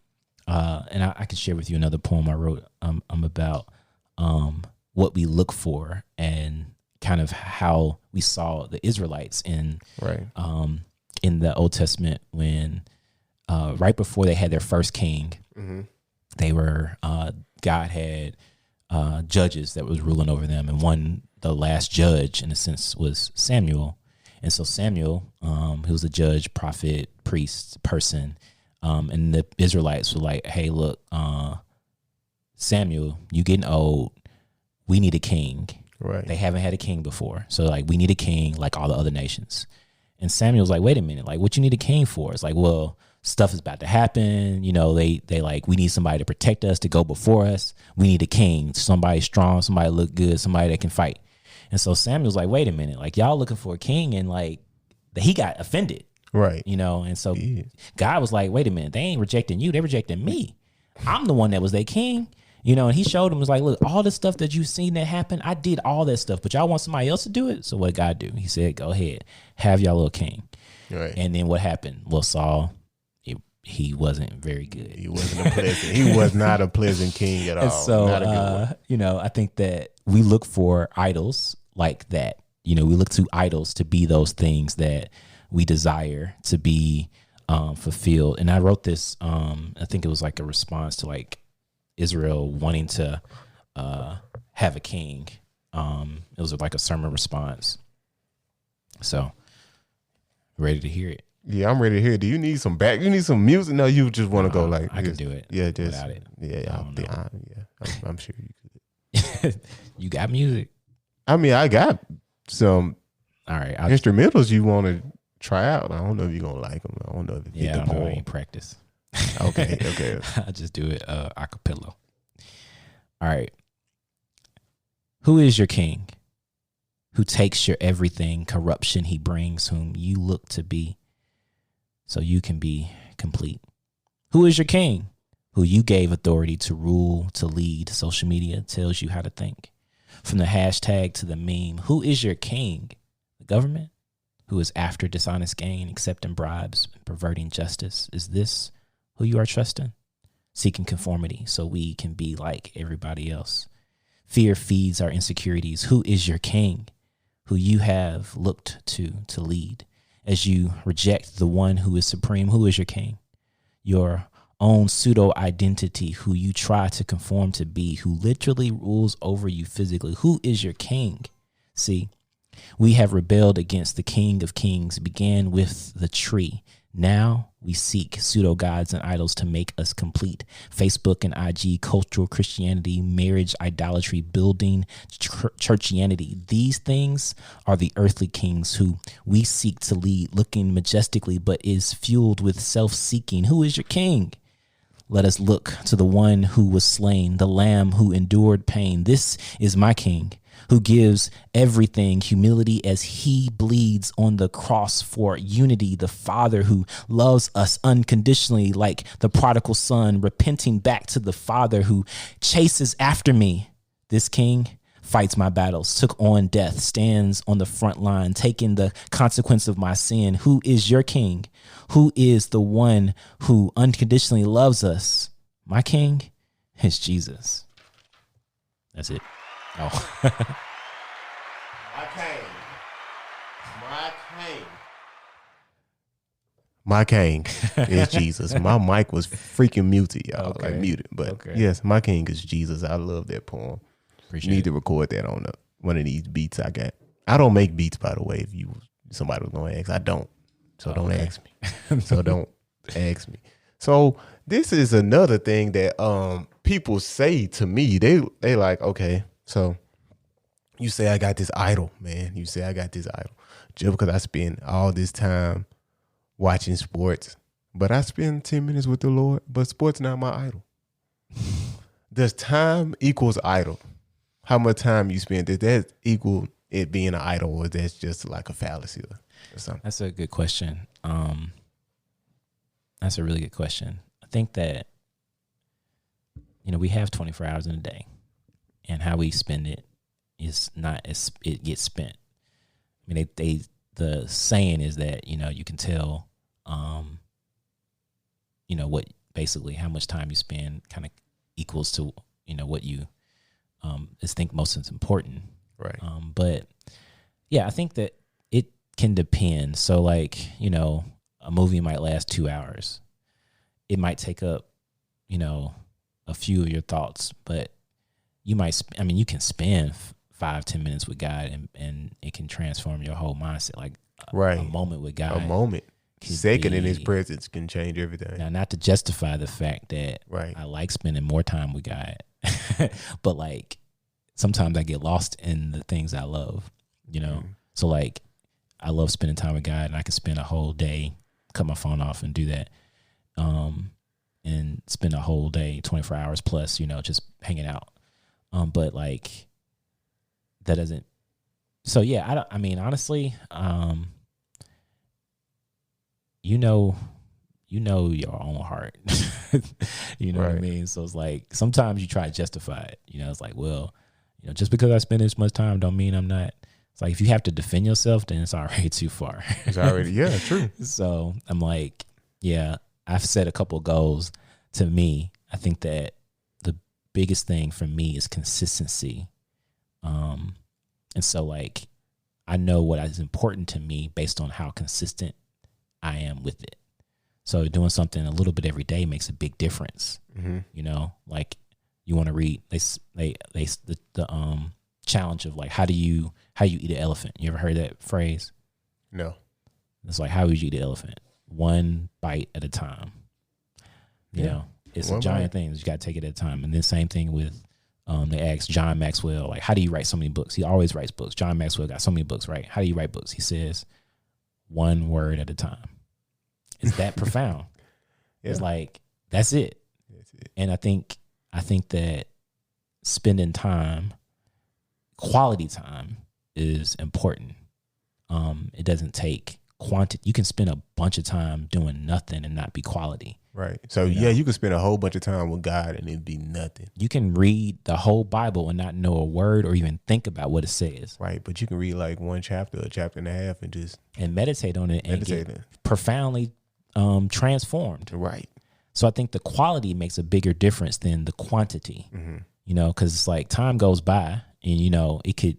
and I can share with you another poem I wrote about what we look for and kind of how we saw the Israelites in the Old Testament when right before they had their first king, they were God had judges that was ruling over them, and the last judge in a sense was Samuel. And so Samuel, he was a judge, prophet, priest, person, and the Israelites were like, hey, look, Samuel, you getting old. We need a king. Right. They haven't had a king before. So like, we need a king like all the other nations. And Samuel's like, wait a minute, like what you need a king for? It's like, well, stuff is about to happen. You know, they like, we need somebody to protect us, to go before us. We need a king, somebody strong, somebody look good, somebody that can fight. And so Samuel's like, wait a minute, like y'all looking for a king, and like he got offended. Right. You know, and so God was like, wait a minute, they ain't rejecting you, they rejecting me. I'm the one that was their king. You know, and he showed them, was like, look, all the stuff that you've seen that happen, I did all that stuff, but y'all want somebody else to do it? So what did God do? He said, go ahead, have y'all little king. Right. And then what happened? Well, Saul, he wasn't very good. He wasn't a pleasant. He was not a pleasant king at all. And so, not a good one. you know, I think that we look for idols like that. You know, we look to idols to be those things that we desire to be fulfilled. And I wrote this, I think it was like a response to like Israel wanting to have a king. It was like a sermon response. So, ready to hear it? Yeah, I'm ready to hear it. Do you need some You need some music? No, you just want to go like I can do it. Yeah, just without it. Yeah, I'm sure you could. You got music? I mean, I got some. All right, instrumentals you want to try out. I don't know if you're gonna like them. I don't know if you I don't know. I ain't practice. Okay. I just do it a cappella. All right. Who is your king? Who takes your everything, corruption he brings, whom you look to be, so you can be complete. Who is your king? Who you gave authority to rule, to lead. Social media tells you how to think. From the hashtag to the meme, who is your king? The government? Who is after dishonest gain, accepting bribes, perverting justice? Is this who you are trusting? Seeking conformity so we can be like everybody else. Fear feeds our insecurities. Who is your king? Who you have looked to lead? As you reject the one who is supreme, who is your king? Your own pseudo identity, who you try to conform to be, who literally rules over you physically. Who is your king? See, we have rebelled against the King of Kings, began with the tree. Now we seek pseudo gods and idols to make us complete. Facebook and IG, cultural Christianity, marriage, idolatry, building, churchianity. These things are the earthly kings who we seek to lead, looking majestically, but is fueled with self-seeking. Who is your king? Let us look to the one who was slain, the lamb who endured pain. This is my king. who gives everything humility as he bleeds on the cross for unity, the Father who loves us unconditionally like the prodigal son, repenting back to the Father who chases after me. This King fights my battles, took on death, stands on the front line, taking the consequence of my sin. Who is your King? Who is the one who unconditionally loves us? My King is Jesus. That's it. Oh. My king is Jesus. My mic was freaking muted, y'all. Okay. Like muted. But yes, my king is Jesus. I love that poem. Need to record that on one of these beats I got. I don't make beats, by the way, if somebody was gonna ask. I don't. So don't ask me. So don't ask me. So this is another thing that people say to me. They like, okay, so you say I got this idol, man. You say I got this idol. Just because I spend all this time watching sports, but I spend 10 minutes with the Lord, but sports not my idol. Does time equals idol? How much time you spend, does that equal it being an idol, or that's just like a fallacy or something? That's a good question. That's a really good question. I think that, we have 24 hours in a day, and how we spend it is not as it gets spent. I mean, the saying is that, you can tell, what basically how much time you spend kind of equals to, what you think most is important. Right. But yeah, I think that it can depend. So like, a movie might last 2 hours. It might take up, a few of your thoughts, but you you can spend 5-10 minutes with God and it can transform your whole mindset. Like a moment with God. A moment. Second in his presence can change everything. Now, not to justify the fact that I like spending more time with God, but like sometimes I get lost in the things I love, So like I love spending time with God, and I can spend a whole day, cut my phone off and do that. And spend a whole day, 24 hours plus, just hanging out. But like that doesn't. So yeah, honestly, you know your own heart. You know what I mean? So it's like sometimes you try to justify it. It's like, well, just because I spend this much time don't mean I'm not. It's like if you have to defend yourself, then it's already too far. It's already true. So I'm like, yeah, I've set a couple goals. To me, I think that the biggest thing for me is consistency. And so like I know what is important to me based on how consistent I am with it. So doing something a little bit every day makes a big difference. Mm-hmm. Like you want to read the challenge of like how you eat an elephant. You ever heard that phrase? No. It's like, how would you eat an elephant? One bite at a time. It's a giant thing. You got to take it at a time. And then same thing with they asked John Maxwell, like, how do you write so many books? He always writes books. John Maxwell got so many books, right? How do you write books? He says, one word at a time. It's that profound. It's like, that's it. And I think that spending time, quality time, is important. It doesn't take quantity. You can spend a bunch of time doing nothing and not be quality. Right. So you can spend a whole bunch of time with God and it be nothing. You can read the whole Bible and not know a word or even think about what it says. Right. But you can read like one chapter, a chapter and a half, and meditate on it and get profoundly transformed. Right. So I think the quality makes a bigger difference than the quantity. Mm-hmm. Because it's like time goes by and it could,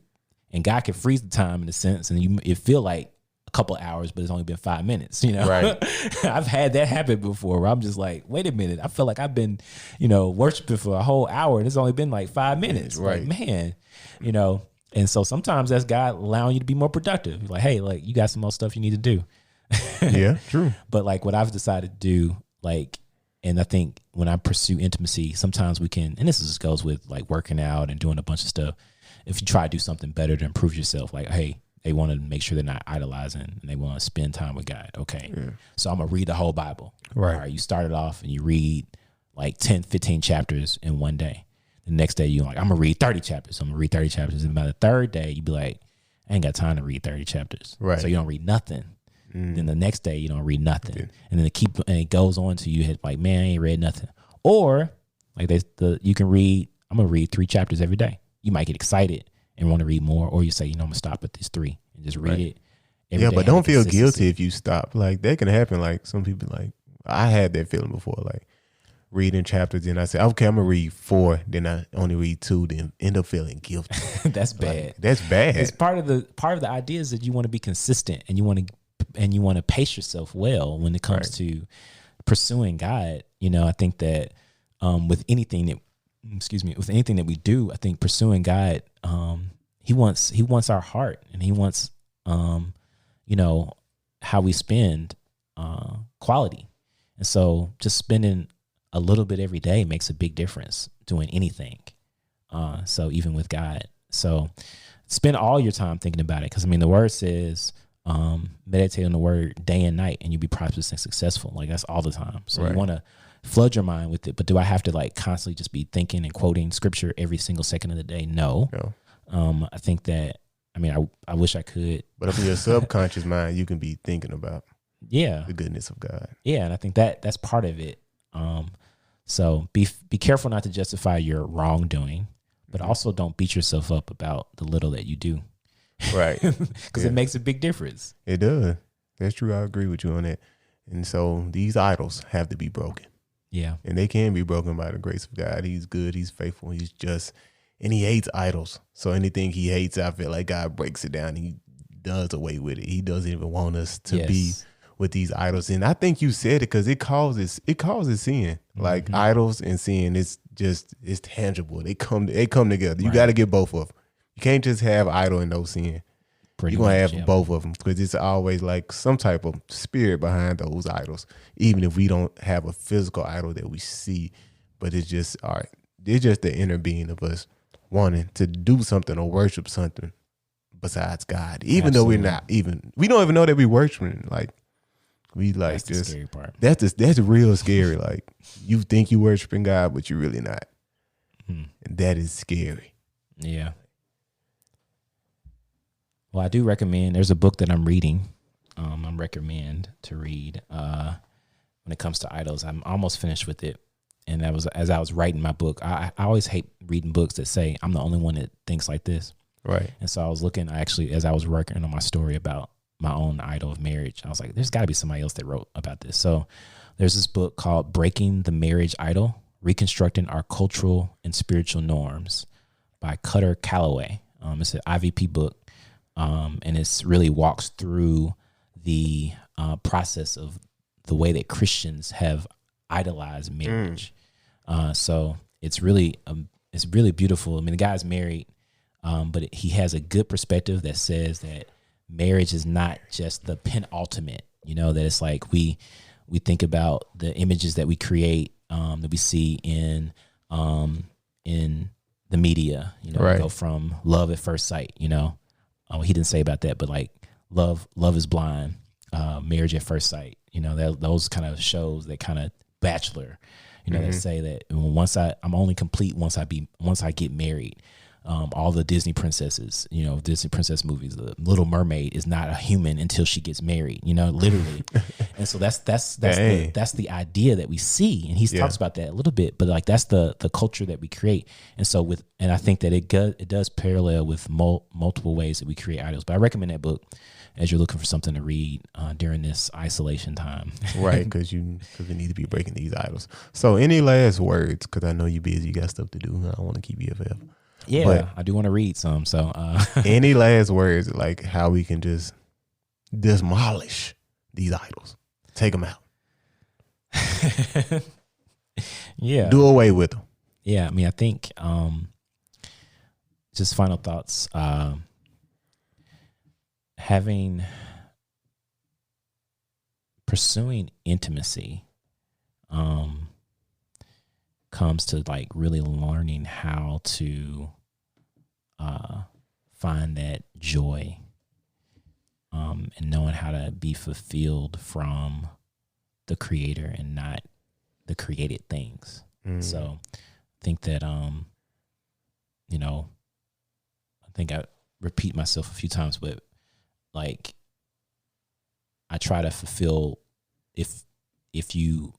and God can freeze the time in a sense, and it feel like couple hours, but it's only been 5 minutes, Right. I've had that happen before where I'm just like, wait a minute, I feel like I've been, worshiping for a whole hour and it's only been like 5 minutes. Right. Like, man, and so sometimes that's God allowing you to be more productive. Like, hey, like you got some more stuff you need to do. Yeah, true. But like what I've decided to do, like, and I think when I pursue intimacy, sometimes we can, and this just goes with like working out and doing a bunch of stuff. If you try to do something better to improve yourself, like, hey, they want to make sure they're not idolizing and they want to spend time with God. Okay. Yeah. So I'm going to read the whole Bible. Right. All right. You start it off and you read like 10, 15 chapters in one day. The next day you're like, I'm gonna read 30 chapters. I'm gonna read 30 chapters. And by the third day, you be like, I ain't got time to read 30 chapters. Right. So you don't read nothing. Then the next day you don't read nothing. And then it goes on to you hit like, man, I ain't read nothing. Or like you can read, I'm gonna read 3 chapters every day. You might get excited and want to read more, or you say, I'm gonna stop at these 3 and just read it. Every day, but don't feel guilty if you stop. Like that can happen. Like some people, like I had that feeling before, like reading chapters, and I say, okay, I'm gonna read 4, then I only read 2, then end up feeling guilty. That's bad. Like, that's bad. It's part of the idea is that you want to be consistent and you want to pace yourself well when it comes to pursuing God. I think that with anything that we do, I think pursuing God, he wants our heart, and he wants how we spend quality. And so just spending a little bit every day makes a big difference doing anything. So even with God, so spend all your time thinking about it. Cause the word says, meditate on the word day and night and you'll be prosperous and successful. Like that's all the time. So you want to flood your mind with it, but do I have to like constantly just be thinking and quoting scripture every single second of the day? No. I think that, I wish I could. But up in your subconscious mind, you can be thinking about the goodness of God. Yeah. And I think that's part of it. So be careful not to justify your wrongdoing, but also don't beat yourself up about the little that you do. Right. Because it makes a big difference. It does. That's true. I agree with you on that. And so these idols have to be broken. Yeah. And they can be broken by the grace of God. He's good. He's faithful. He's just. And he hates idols. So anything he hates, I feel like God breaks it down. He does away with it. He doesn't even want us to be with these idols. And I think you said it because it causes sin. Like idols and sin, it's tangible. They come together. You got to get both of them. You can't just have idol and no sin. You're going to have both of them because it's always like some type of spirit behind those idols, even if we don't have a physical idol that we see. But it's just the inner being of us wanting to do something or worship something besides God, even though we don't even know that we worshiping. Like we like that's the scary part. That's real scary. Like you think you worshiping God, but you're really not. And that is scary. Yeah. Well, I do recommend. There's a book that I'm reading. I'm recommend to read when it comes to idols. I'm almost finished with it. And that was as I was writing my book. I always hate reading books that say I'm the only one that thinks like this. Right. And so I was looking, as I was working on my story about my own idol of marriage, I was like, there's got to be somebody else that wrote about this. So there's this book called Breaking the Marriage Idol, Reconstructing Our Cultural and Spiritual Norms by Cutter Calloway. It's an IVP book. And it's really walks through the process of the way that Christians have idolized marriage. So it's really beautiful. The guy's married, but he has a good perspective that says that marriage is not just the penultimate, that it's like we think about the images that we create, that we see in the media, we go from love at first sight, he didn't say about that, but like love is blind, marriage at first sight, those kind of shows that kind of Bachelor, that say that I'm only complete once I get married. All the Disney princesses, Disney princess movies, the Little Mermaid is not a human until she gets married, literally. And so that's the idea that we see. And he talks about that a little bit, but like that's the culture that we create. And so and I think that it does parallel with multiple ways that we create idols. But I recommend that book as you're looking for something to read during this isolation time. Right, because we need to be breaking these idols. So any last words? Because I know you're busy, you got stuff to do. I don't want to keep you forever. Yeah, but I do want to read some. So any last words, like how we can just demolish these idols, take them out. Yeah, do away with them. Yeah, I think just final thoughts. Pursuing intimacy comes to like really learning how to find that joy and knowing how to be fulfilled from the creator and not the created things. So I think that you know, I think I repeat myself a few times, but like I try to fulfill, if you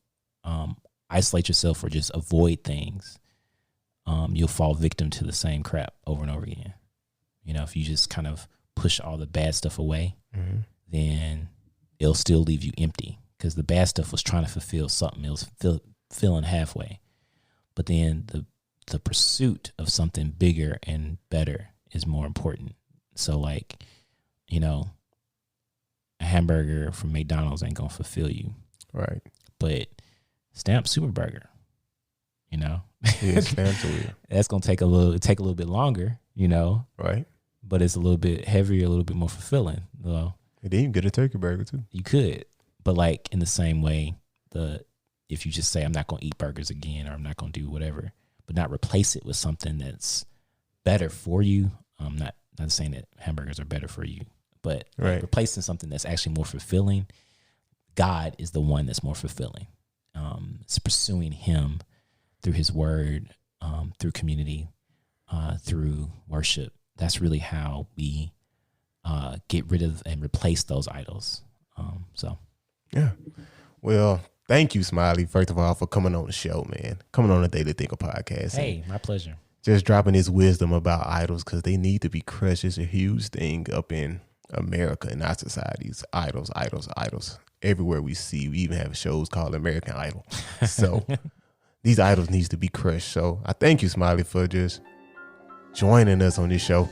isolate yourself or just avoid things, you'll fall victim to the same crap over and over again. You know, if you just kind of push all the bad stuff away, then it'll still leave you empty, because the bad stuff was trying to fulfill something. It was filling halfway. But then the pursuit of something bigger and better is more important. So like, you know, a hamburger from McDonald's ain't gonna fulfill you. Right. But Stamp Super Burger, you know, Yeah, absolutely. that's gonna take a little bit longer, you know. Right. But it's a little bit heavier, a little bit more fulfilling. Well, And then you can get a turkey burger too. you could, but like in the same way, if you just say I'm not gonna eat burgers again, or I'm not gonna do whatever, but not replace it with something that's better for you. Not saying that hamburgers are better for you, but Right. replacing something that's actually more fulfilling. God is the one that's more fulfilling. It's pursuing Him through His Word, through community, through worship. That's really how we get rid of and replace those idols. Yeah. Well, thank you, Smiley, first of all, for coming on the show, man. Coming on the Daily Thinker podcast. Hey, my pleasure. Just dropping his wisdom about idols, because they need to be crushed. It's a huge thing up in America, in our societies. Idols. Everywhere we see, we even have shows called American Idol. So these idols needs to be crushed. So I thank you, Smiley, for just joining us on this show.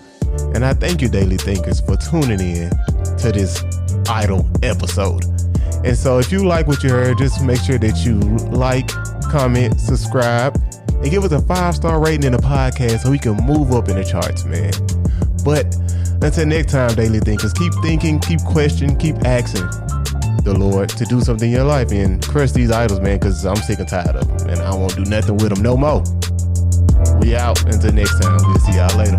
And I thank you, Daily Thinkers, for tuning in to this idol episode. And so if you like what you heard, just make sure that you like, comment, subscribe, and give us a 5-star rating in the podcast so we can move up in the charts, man. But until next time, Daily Thinkers, keep thinking, keep questioning, keep asking the Lord to do something in your life and crush these idols, man, because I'm sick and tired of them, and I won't do nothing with them no more. We out. Until next time, we'll see y'all later.